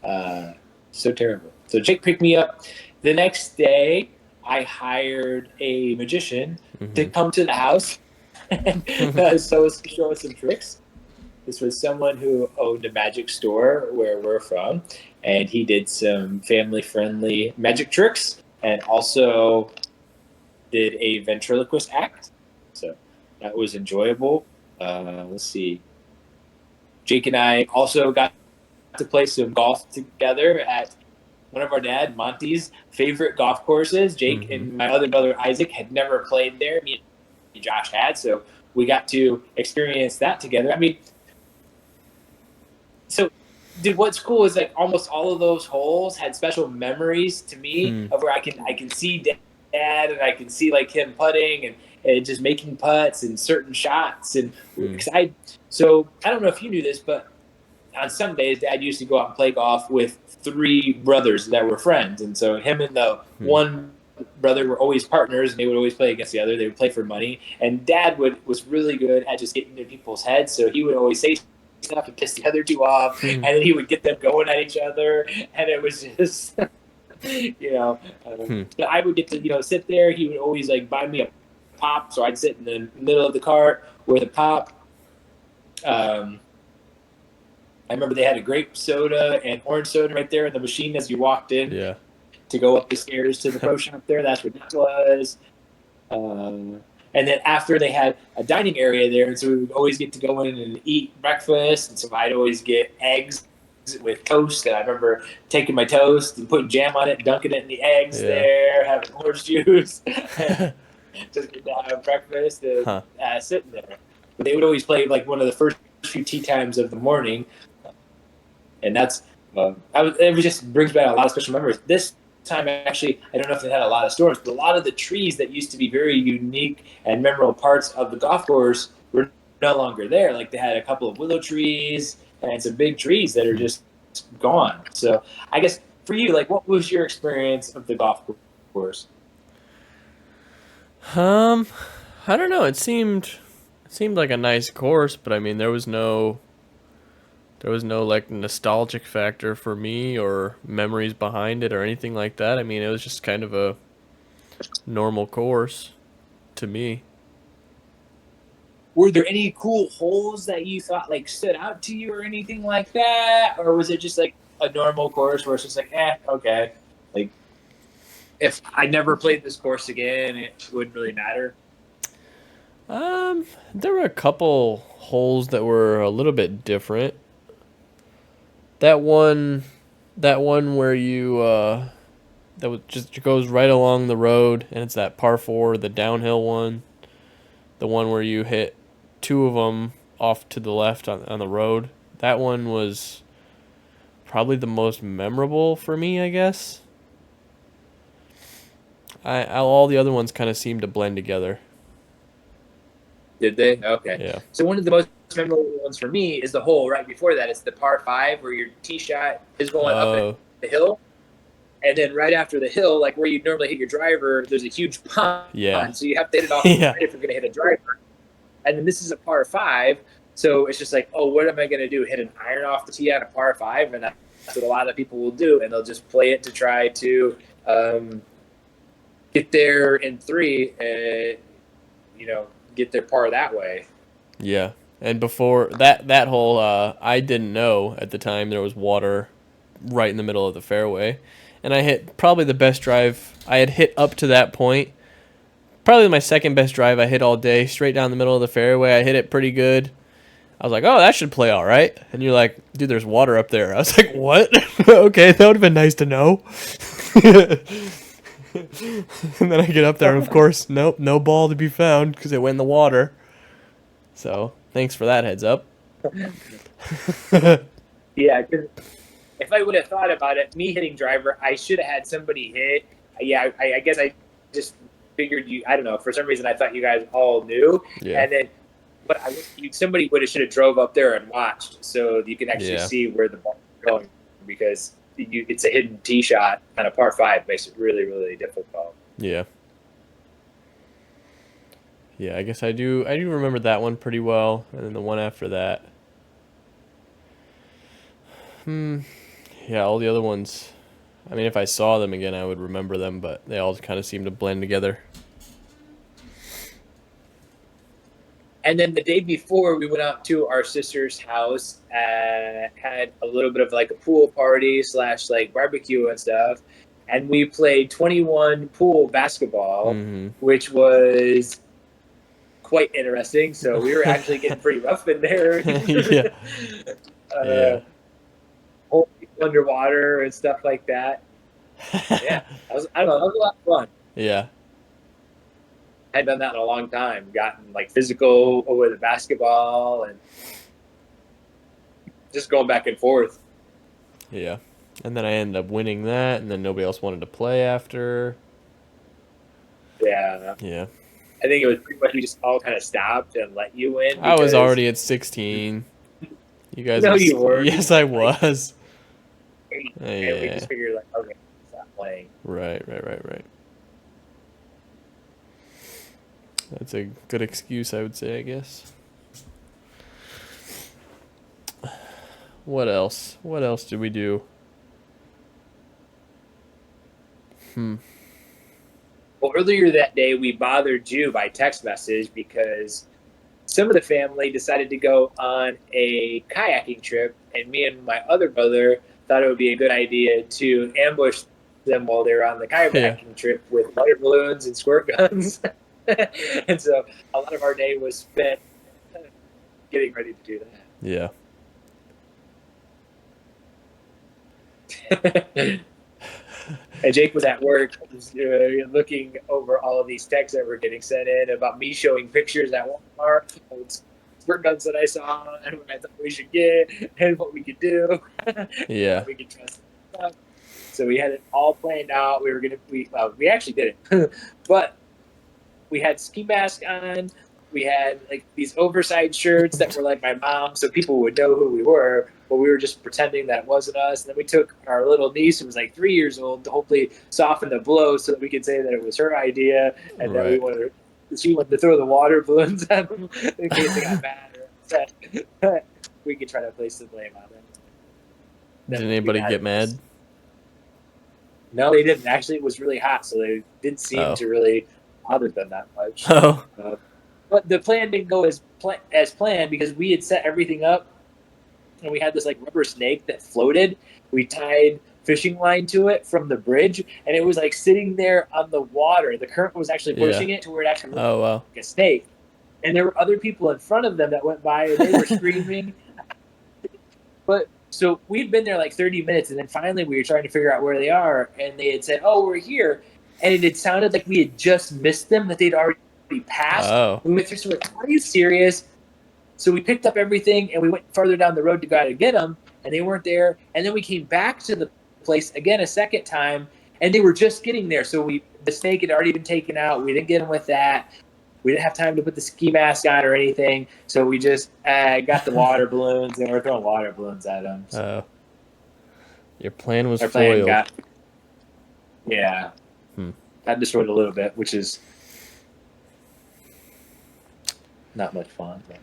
uh, so terrible. So Jake picked me up. The next day, I hired a magician to Mm-hmm. come to the house and show us some tricks. This was someone who owned a magic store where we're from, and he did some family friendly magic tricks and also did a ventriloquist act. So that was enjoyable. Let's see. Jake and I also got to play some golf together at one of our dad, Monte's favorite golf courses. Jake Mm-hmm. and my other brother, Isaac, had never played there. Me and Josh had. So we got to experience that together. I mean, so dude, what's cool is like almost all of those holes had special memories to me Hmm. of where I can see dad and I can see like him putting and just making putts and certain shots and Hmm. so I don't know if you knew this, but on some days dad used to go out and play golf with three brothers that were friends, and so him and the Hmm. one brother were always partners and they would always play against the other. They would play for money, and dad was really good at just getting into people's heads, so he would always say stuff and piss the other two off, Hmm. and then he would get them going at each other, and it was just you know Hmm. so I would get to sit there. He would always like buy me a pop, so I'd sit in the middle of the cart with a pop. um, I remember they had a grape soda and orange soda right there in the machine as you walked in Yeah. to go up the stairs to the pro shop there. That's where that was. Um, And then after they had a dining area there, and so we would always get to go in and eat breakfast. And so I'd always get eggs with toast. And I remember taking my toast and putting jam on it, dunking it in the eggs Yeah. there, having orange juice, and just get to have breakfast and Huh. sitting there. But they would always play like one of the first few tea times of the morning, and that's it just brings back a lot of special memories. This time, actually, I don't know if they had a lot of storms, but a lot of the trees that used to be very unique and memorable parts of the golf course were no longer there. Like they had a couple of willow trees and some big trees that are just gone. So I guess for you, like, what was your experience of the golf course? Um, I don't know. It seemed like a nice course, but I mean, there was no like nostalgic factor for me or memories behind it or anything like that. I mean, it was just kind of a normal course to me. Were there any cool holes that you thought like stood out to you or anything like that, or was it just like a normal course where it's just like, okay, like if I never played this course again, it wouldn't really matter? There were a couple holes that were a little bit different. That one, that one where you that was just goes right along the road, and it's that par four, the downhill one, the one where you hit two of them off to the left on the road. That one was probably the most memorable for me, I guess. All the other ones kind of seem to blend together. Did they? Okay. Yeah. So one of the most memorable ones for me is the hole right before that. It's the par five where your tee shot is going up Oh, the hill, and then right after the hill, like where you normally hit your driver, there's a huge pond, yeah. so you have to hit it off to the Yeah. right if you're going to hit a driver. And then this is a par five, so it's just like, oh, what am I going to do? Hit an iron off the tee on a par five, and that's what a lot of people will do, and they'll just play it to try to get there in three, and get their par that way. Yeah. And before that hole, I didn't know at the time there was water right in the middle of the fairway, and I hit probably the best drive I had hit up to that point. Probably my second best drive I hit all day, straight down the middle of the fairway. I hit it pretty good. I was like, "Oh, that should play all right." And you're like, "Dude, there's water up there." I was like, "What?" Okay, that would have been nice to know. And then I get up there, and of course, nope, no ball to be found because it went in the water. So thanks for that heads up. Yeah, because if I would have thought about it, me hitting driver, I should have had somebody hit. Yeah, I guess I just figured you. I don't know. For some reason, I thought you guys all knew, Yeah, and then, but somebody would have should have drove up there and watched, so you can actually yeah, see where the ball is going, because it's a hidden tee shot on a par five, makes it really really difficult. yeah, yeah. I guess I do. I do remember that one pretty well, and then the one after that. Hmm. Yeah, all the other ones. I mean, if I saw them again, I would remember them, but they all kind of seem to blend together. And then the day before, we went out to our sister's house, had a little bit of like a pool party slash like barbecue and stuff. And we played 21 pool basketball, Mm-hmm. which was quite interesting. So we were actually getting pretty rough in there. Yeah, uh, yeah, whole people underwater and stuff like that. Yeah, I don't know, that was a lot of fun. yeah, I hadn't done that in a long time. Gotten like physical over the basketball and just going back and forth. yeah. And then I ended up winning that, and then nobody else wanted to play after. Yeah, Yeah, I think it was pretty much we just all kind of stopped and let you in I was because already at 16. You guys no, are. you were. Yes, I Like, was. and we Yeah. just figured like, okay, stop playing. Right, right, right, right. That's a good excuse, I would say, I guess. What else? What else did we do? Hmm. Well, earlier that day, we bothered you by text message because some of the family decided to go on a kayaking trip, and me and my other brother thought it would be a good idea to ambush them while they were on the Yeah. kayaking trip with water balloons and squirt guns. And so a lot of our day was spent getting ready to do Yeah. that. And Jake was at work, looking over all of these texts that were getting sent in about me showing pictures at Walmart of squirt guns that I saw and what I thought we should get and what we could do and Yeah. how we could trust stuff. So we had it all planned out. We were gonna we actually did it, but we had ski mask on. We had like these oversized shirts that were like my mom, so people would know who we were. But we were just pretending that it wasn't us. And then we took our little niece, who was like 3 years old, to hopefully soften the blow, so that we could say that it was her idea, and that Right. she wanted to throw the water balloons at them in case they got mad or upset. But we could try to place the blame on them. Did Then we'd be anybody mad get at us. mad? No, they didn't. Actually, it was really hot, so they didn't seem Oh. to really bother them that much. Oh. Uh, but the plan didn't go as planned because we had set everything up and we had this like rubber snake that floated. We tied fishing line to it from the bridge, and it was like sitting there on the water. The current was actually Yeah. pushing it to where it actually looked Oh wow. like a snake. And there were other people in front of them that went by, and they were screaming. But so we'd been there like 30 minutes, and then finally we were trying to figure out where they are, and they had said, "Oh, we're here," and it had sounded like we had just missed them, that they'd already passed. Oh. We went through, so we're like, "Are you serious?" So we picked up everything and we went farther down the road to go to get them, and they weren't there. And then we came back to the place again a second time, and they were just getting there. So the snake had already been taken out. We didn't get them with that. We didn't have time to put the ski mask on or anything. So we just got the water balloons, and we're throwing water balloons at them. So Oh. Your plan was our plan foiled. yeah, Hmm. got destroyed a little bit, which is not much fun. But.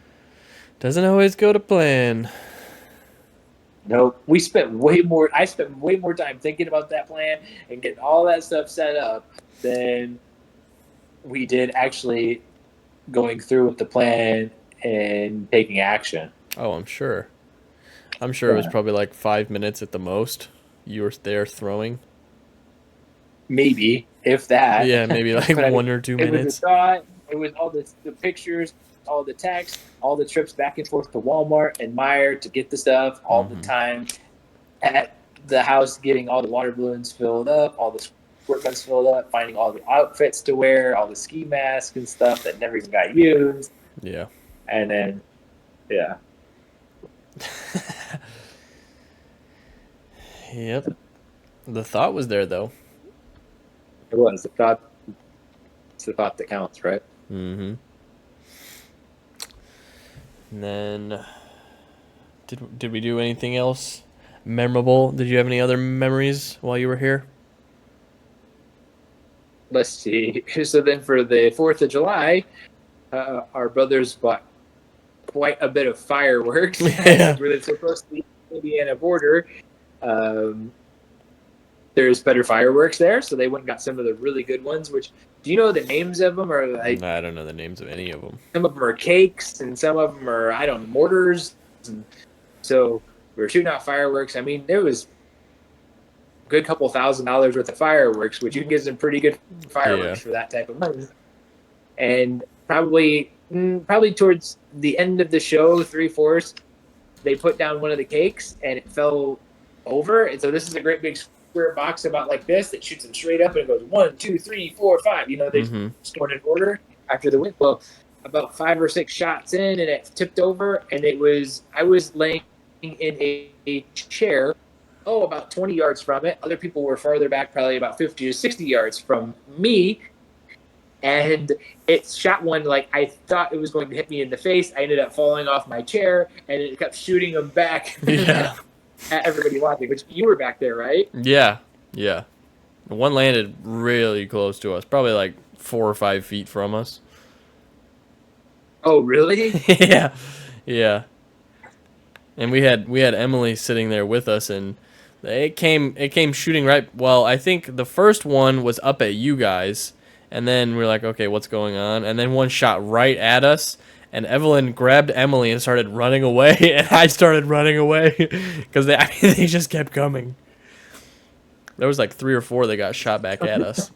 Doesn't always go to plan. No, we spent way more. I spent way more time thinking about that plan and getting all that stuff set up than we did actually going through with the plan and taking action. Oh, I'm sure. I'm sure it was Yeah. probably like 5 minutes at the most. You were there throwing. Maybe if that. Yeah, maybe like But I mean, 1 or 2 it was a minutes. thought. It was all the pictures, all the text, all the trips back and forth to Walmart and Meyer to get the stuff, all the time at the house, getting all the water balloons filled up, all the squirt guns filled up, finding all the outfits to wear, all the ski masks and stuff that never even got used, Yeah. and then yeah, Yep. The thought was there though. it was the thought. It's the thought that counts, right? Mm-hmm. And then, did we do anything else memorable? Did you have any other memories while you were here? Let's see. So then for the 4th of July, our brothers bought quite a bit of fireworks. Yeah. Where it's supposed to be Indiana border. There's better fireworks there, so they went and got some of the really good ones. Which, do you know the names of them? Or like I don't know the names of any of them. some of them are cakes, and some of them are, I don't know, mortars. And so we were shooting out fireworks. I mean, there was a good couple $1,000s worth of fireworks, which you can get some pretty good fireworks for that type of money. And probably towards the end of the show, 3/4, they put down one of the cakes and it fell over. And so this is a great big square box about like this that shoots them straight up, and it goes 1, 2, 3, 4, 5. You know, they scored in order after the wind. Well, about 5 or 6 shots in, and it tipped over, and I was laying in a chair, about 20 yards from it. Other people were farther back, probably about 50 to 60 yards from me. And it shot one like I thought it was going to hit me in the face. I ended up falling off my chair, and it kept shooting them back Yeah. at everybody watching. Which you were back there, right? Yeah. Yeah. One landed really close to us, probably like 4 or 5 feet from us. Oh, really? Yeah. Yeah. And we had Emily sitting there with us, and it came shooting right. Well, I think the first one was up at you guys, and then we're like, okay, what's going on? And then one shot right at us, and Evelyn grabbed Emily and started running away, and I started running away because they just kept coming. There was like 3 or 4 that got shot back at us.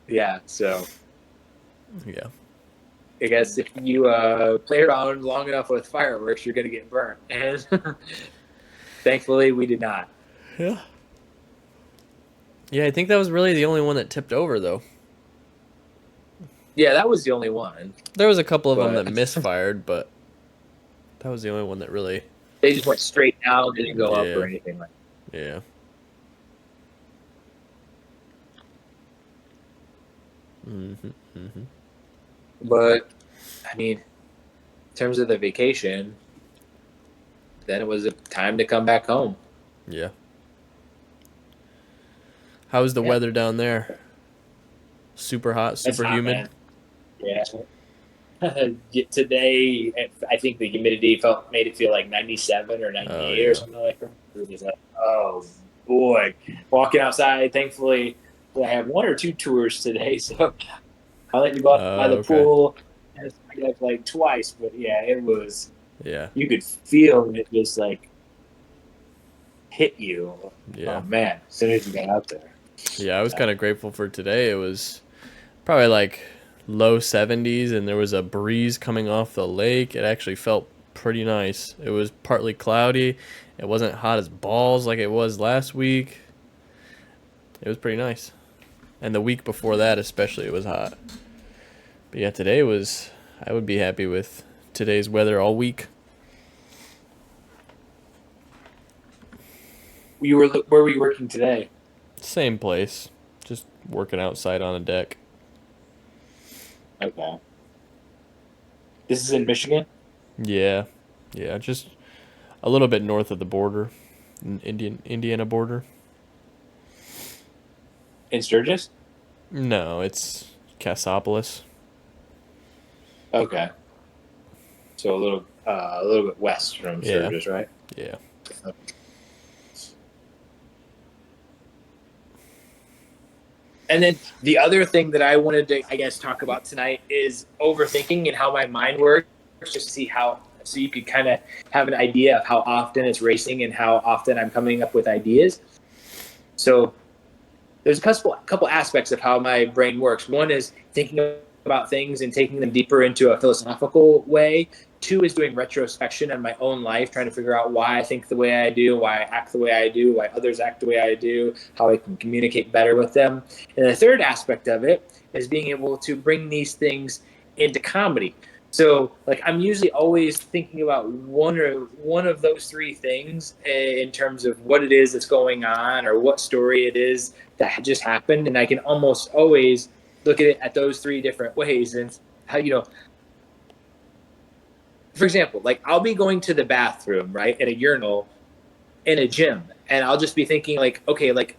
Yeah, so Yeah. I guess if you play around long enough with fireworks, you're going to get burnt. And thankfully, we did not. Yeah. Yeah, I think that was really the only one that tipped over, though. Yeah, that was the only one. There was a couple of them that But misfired, but that was the only one that really. they just went straight down, didn't go up or Yeah. anything like Yeah. Mm-hmm. Mm-hmm. that. But, I mean, in terms of the vacation, then it was a time to come back home. Yeah. How's the Yeah, weather down there? Super hot, that's super hot, humid. man. Yeah. Today, I think the humidity made it feel like 97 or Oh 98 or yeah. something like that. It was like, oh boy, walking outside. Thankfully, I have one or two tours today, so I let you go out by Oh the okay. pool. Like twice, but yeah, it was. Yeah. You could feel it just like hit you. Oh Yeah. man, as soon as you got out there. Yeah. I was kind of grateful for today. It was probably like low 70s, and there was a breeze coming off the lake. It actually felt pretty nice. It was partly cloudy. It wasn't hot as balls like it was last week. It was pretty nice. And the week before that, especially, it was hot. But yeah, today was. I would be happy with today's weather all week. Where were you working today? Same place, just working outside on a deck. Okay, this is in Michigan, Yeah, yeah, just a little bit north of the border, Indiana border. in Sturgis. No, it's Cassopolis. Okay. So a little bit west from Yeah, Sturgis, right? yeah. And then the other thing that I wanted to, I guess, talk about tonight is overthinking and how my mind works, just to see how, so you could kind of have an idea of how often it's racing and how often I'm coming up with ideas. So there's a couple aspects of how my brain works. One is thinking about things and taking them deeper into a philosophical way. Two is doing retrospection on my own life, trying to figure out why I think the way I do, why I act the way I do, why others act the way I do, how I can communicate better with them. And the third aspect of it is being able to bring these things into comedy. So, like, I'm usually always thinking about one of those three things in terms of what it is that's going on or what story it is that just happened, and I can almost always look at it at those three different ways. And how, for example, like I'll be going to the bathroom, right, at a urinal in a gym, and I'll just be thinking like, okay, like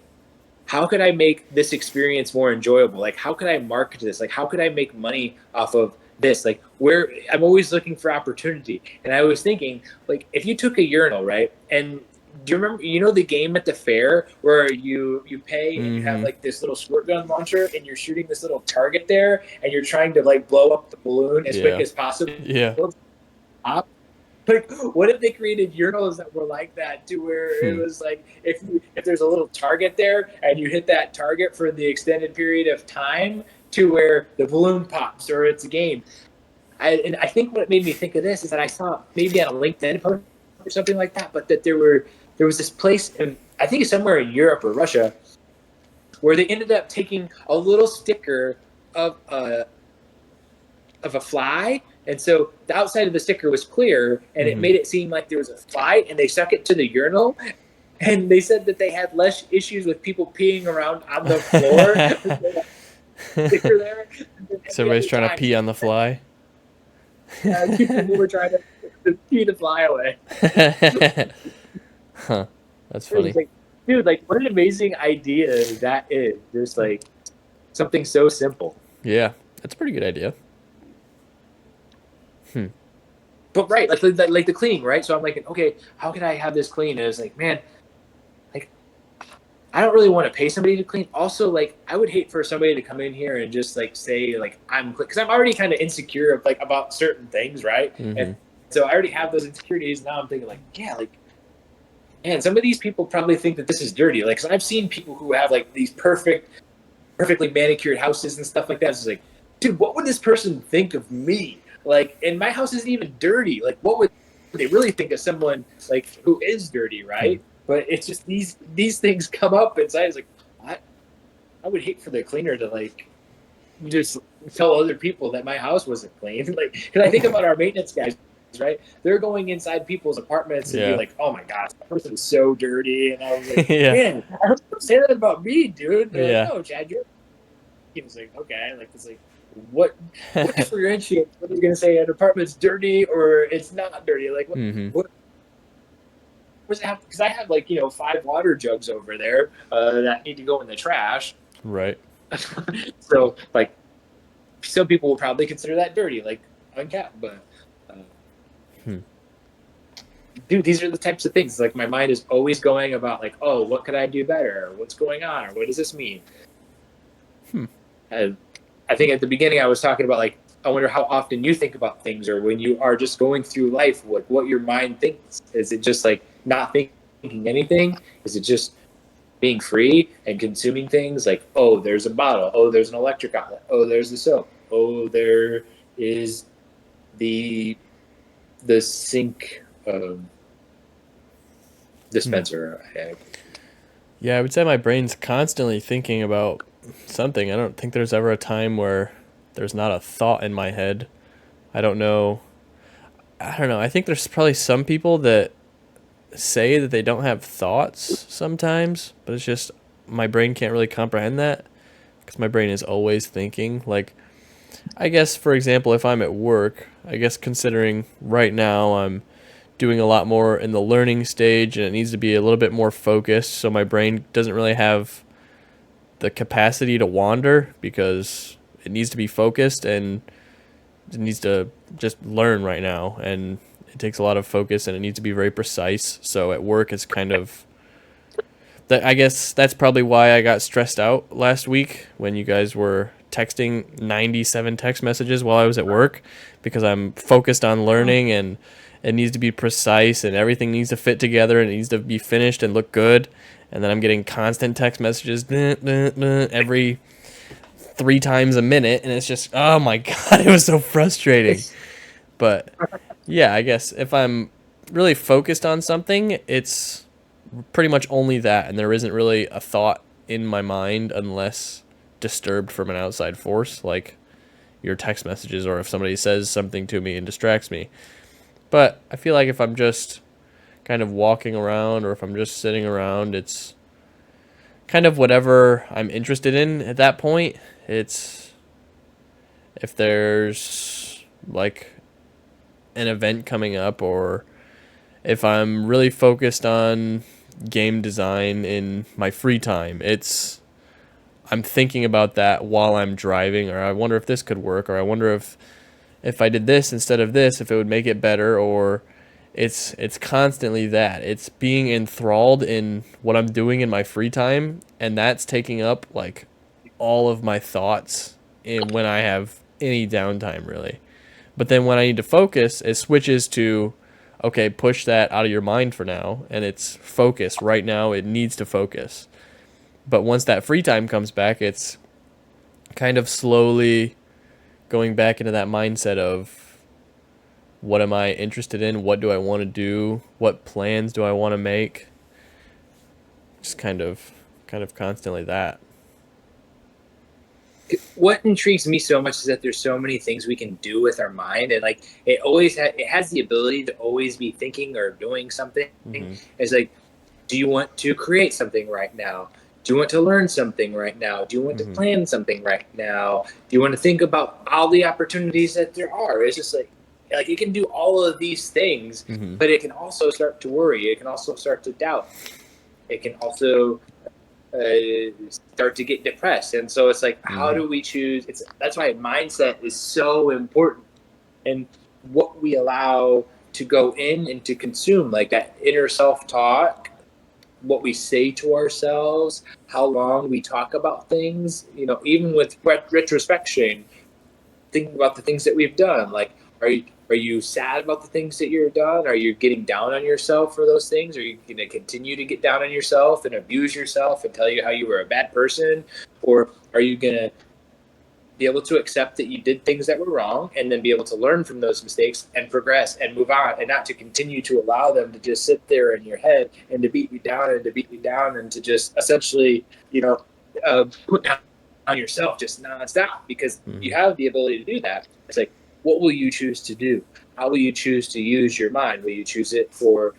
how could I make this experience more enjoyable? Like, how could I market this? Like, how could I make money off of this? Like, where I'm always looking for opportunity. And I was thinking, like, if you took a urinal, right? And do you remember, the game at the fair where you pay and you have Mm-hmm. like this little squirt gun launcher and you're shooting this little target there and you're trying to like blow up the balloon as quick Yeah, as possible? yeah. Like, what if they created urinals that were like that, to where it Hmm. was like if there's a little target there and you hit that target for the extended period of time to where the balloon pops or it's a game. And I think what made me think of this is that I saw maybe on a LinkedIn post or something like that, but that there was this place in, I think it's somewhere in Europe or Russia, where they ended up taking a little sticker of a fly, and so the outside of the sticker was clear, and it Mm-hmm. made it seem like there was a fly, and they stuck it to the urinal, and they said that they had less issues with people peeing around on the floor. Sticker there, than So any everybody's other trying to time. pee on the fly. People were trying to pee the fly away. Huh. That's It was funny. like, dude, like what an amazing idea that is. Just like something so simple. Yeah, that's a pretty good idea. Hmm. But right, like the cleaning, right? So I'm like, okay, how can I have this clean? And it's like, man, like I don't really want to pay somebody to clean. Also, like I would hate for somebody to come in here and just like say like I'm because I'm already kind of insecure of like about certain things, right? And Mm-hmm. so I already have those insecurities. Now I'm thinking like, yeah, like man, some of these people probably think that this is dirty. Like, 'cause I've seen people who have like these perfect perfectly manicured houses and stuff like that. It's like, dude, what would this person think of me? Like, and my house isn't even dirty. Like, what would they really think of someone like who is dirty, Hmm. right? But it's just these things come up inside. It's like, I would hate for the cleaner to like just tell other people that my house wasn't clean. Like, because I think about our maintenance guys, right? They're going inside people's apartments and be Yeah. like, "Oh my gosh, that person's so dirty," and I was like, Yeah. "Man, I heard them say that about me, dude." They're like, Yeah. "No, Chad, you're." He was like, "Okay," like it's like, what differentiates whether you're gonna say an apartment's dirty or it's not dirty? Like, Hmm. what does it have? Because I have like 5 water jugs over there that need to go in the trash. Right. So like some people will probably consider that dirty, like uncapped. But uh, Hmm. dude, these are the types of things. Like my mind is always going about like, oh, what could I do better? What's going on? Or what does this mean? Hmm. And I think at the beginning I was talking about like, I wonder how often you think about things, or when you are just going through life, what your mind thinks. Is it just like not thinking anything? Is it just being free and consuming things like, oh, there's a bottle, oh, there's an electric outlet, oh, there's the soap, oh, there is the sink Hmm. dispenser. Yeah, I would say my brain's constantly thinking about something. I don't think there's ever a time where there's not a thought in my head. I don't know. I don't know. I think there's probably some people that say that they don't have thoughts sometimes, but it's just my brain can't really comprehend that because my brain is always thinking. Like, I guess, for example, if I'm at work, I guess considering right now I'm doing a lot more in the learning stage and it needs to be a little bit more focused, so my brain doesn't really have the capacity to wander because it needs to be focused and it needs to just learn right now, and it takes a lot of focus and it needs to be very precise. So at work it's kind of that. I guess that's probably why I got stressed out last week when you guys were texting 97 text messages while I was at work, because I'm focused on learning and it needs to be precise and everything needs to fit together and it needs to be finished and look good. And then I'm getting constant text messages every 3 times a minute, and it's just, oh my god, it was so frustrating. But yeah, I guess if I'm really focused on something, it's pretty much only that, and there isn't really a thought in my mind unless disturbed from an outside force, like your text messages, or if somebody says something to me and distracts me. But I feel like if I'm just kind of walking around or if I'm just sitting around, it's kind of whatever I'm interested in at that point. It's if there's like an event coming up, or if I'm really focused on game design in my free time, I'm thinking about that while I'm driving, or I wonder if this could work, or I wonder if I did this instead of this, if it would make it better, or it's constantly that. It's being enthralled in what I'm doing in my free time, and that's taking up like all of my thoughts in when I have any downtime really. But then when I need to focus, it switches to, okay, push that out of your mind for now, and it's focus. Right now, it needs to focus. But once that free time comes back, it's kind of slowly going back into that mindset of what am I interested in? What do I want to do? What plans do I want to make? Just kind of constantly that. What intrigues me so much is that there's so many things we can do with our mind, and like it has the ability to always be thinking or doing something. Hmm. It's like, do you want to create something right now? Do you want to learn something right now? Do you want to Hmm. plan something right now? Do you want to think about all the opportunities that there are? It's just like it can do all of these things, Hmm. but it can also start to worry. It can also start to doubt. It can also start to get depressed. And so it's like, how Hmm. do we choose? That's why mindset is so important, and what we allow to go in and to consume, like that inner self talk, what we say to ourselves, how long we talk about things. Even with retrospection, thinking about the things that we've done. Like, are you Are you sad about the things that you're done? Are you getting down on yourself for those things? Are you going to continue to get down on yourself and abuse yourself and tell you how you were a bad person? Or are you going to be able to accept that you did things that were wrong and then be able to learn from those mistakes and progress and move on, and not to continue to allow them to just sit there in your head and to beat you down and to beat you down and to just essentially, put down on yourself just nonstop, because you have the ability to do that. It's like, what will you choose to do? How will you choose to use your mind? Will you choose it for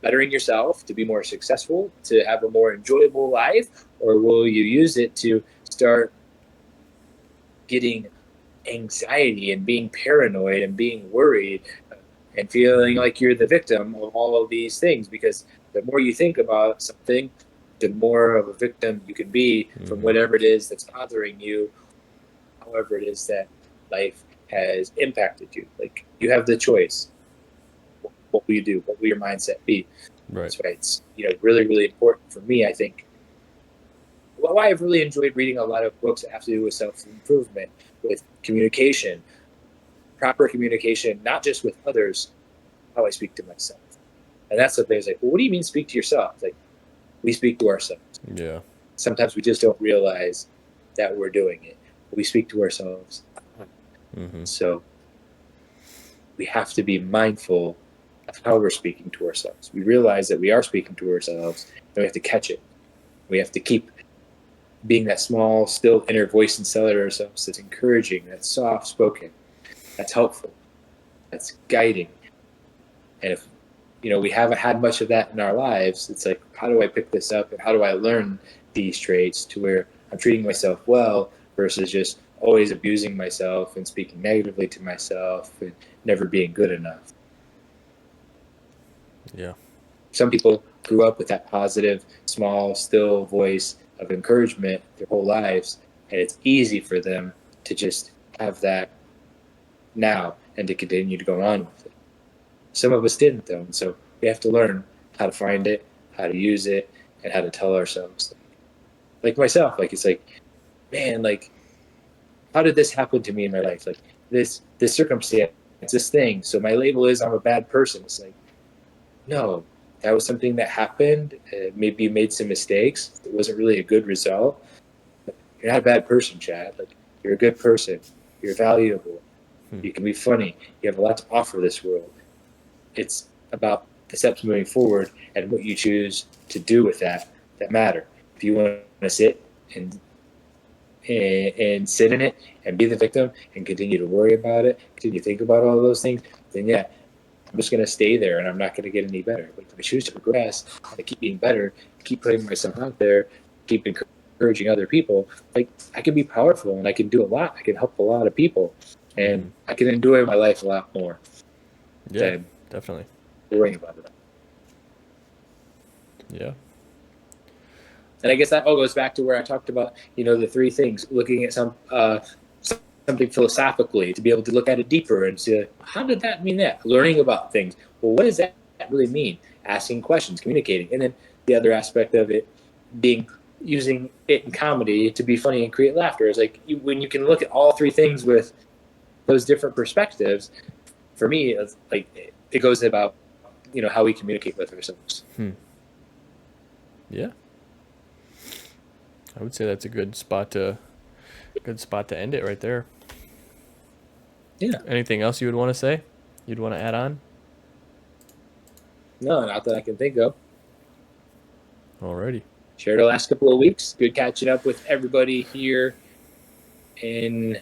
bettering yourself, to be more successful, to have a more enjoyable life? Or will you use it to start getting anxiety and being paranoid and being worried and feeling like you're the victim of all of these things? Because the more you think about something, the more of a victim you can be from whatever it is that's bothering you, however it is that life has impacted you. Like, you have the choice. What will you do? What will your mindset be? Right. That's why it's really, really important for me, I think. Well, I've really enjoyed reading a lot of books that have to do with self-improvement, with communication, proper communication, not just with others, how I speak to myself. And that's the thing. It's like, well, what do you mean speak to yourself? It's like, we speak to ourselves. Yeah. Sometimes we just don't realize that we're doing it. We speak to ourselves. So we have to be mindful of how we're speaking to ourselves. We realize that we are speaking to ourselves, and we have to catch it. We have to keep being that small, still inner voice inside ourselves that's encouraging, that's soft-spoken, that's helpful, that's guiding. And if we haven't had much of that in our lives, it's like, how do I pick this up, and how do I learn these traits to where I'm treating myself well versus just always abusing myself and speaking negatively to myself and never being good enough. Yeah. Some people grew up with that positive, small, still voice of encouragement their whole lives, and it's easy for them to just have that now and to continue to go on with it. Some of us didn't, though, and so we have to learn how to find it, how to use it, and how to tell ourselves. Like myself, like, it's like, man, like, how did this happen to me in my life? Like, this circumstance, this thing. So my label is I'm a bad person. It's like, no, that was something that happened. Maybe you made some mistakes. It wasn't really a good result. But you're not a bad person, Chad. Like, you're a good person. You're valuable. You can be funny. You have a lot to offer this world. It's about the steps moving forward and what you choose to do with that matter. If you want to sit and sit in it and be the victim and continue to worry about it, continue to think about all those things, then yeah, I'm just going to stay there and I'm not going to get any better. But if I choose to progress and to keep being better, keep putting myself out there, keep encouraging other people, like, I can be powerful and I can do a lot. I can help a lot of people, and I can enjoy my life a lot more. Yeah, definitely. Worrying about it. Yeah. And I guess that all goes back to where I talked about, the three things, looking at something philosophically, to be able to look at it deeper and see, how did that mean that? Learning about things. Well, what does that really mean? Asking questions, communicating. And then the other aspect of it being using it in comedy to be funny and create laughter. Is like, when you can look at all three things with those different perspectives, for me, it's like, it goes about, how we communicate with ourselves. Yeah. I would say that's a good spot to end it right there. Yeah. Anything else you would want to say? You'd want to add on? No, not that I can think of. Alrighty. Shared the last couple of weeks. Good catching up with everybody here in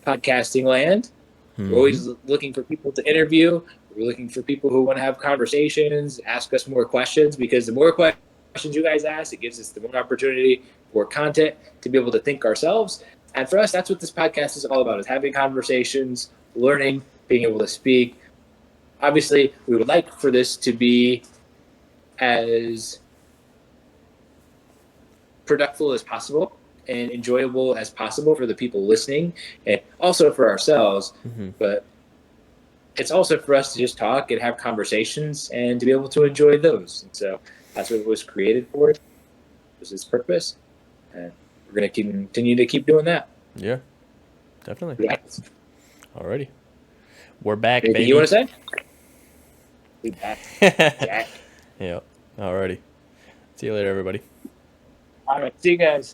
podcasting land. We're always looking for people to interview. We're looking for people who want to have conversations, ask us more questions, because the more questions you guys ask, it gives us the more opportunity for content to be able to think ourselves. And for us, that's what this podcast is all about, is having conversations, learning, being able to speak. Obviously, we would like for this to be as productive as possible and enjoyable as possible for the people listening, and also for ourselves. But it's also for us to just talk and have conversations and to be able to enjoy those. And so that's what it was created for. It was its purpose. And we're going to continue to keep doing that. Yeah, definitely. Yeah. Alrighty. We're back, Anything you baby. want to say? We back, Jack. Yeah. Alrighty. See you later, everybody. All right. See you guys.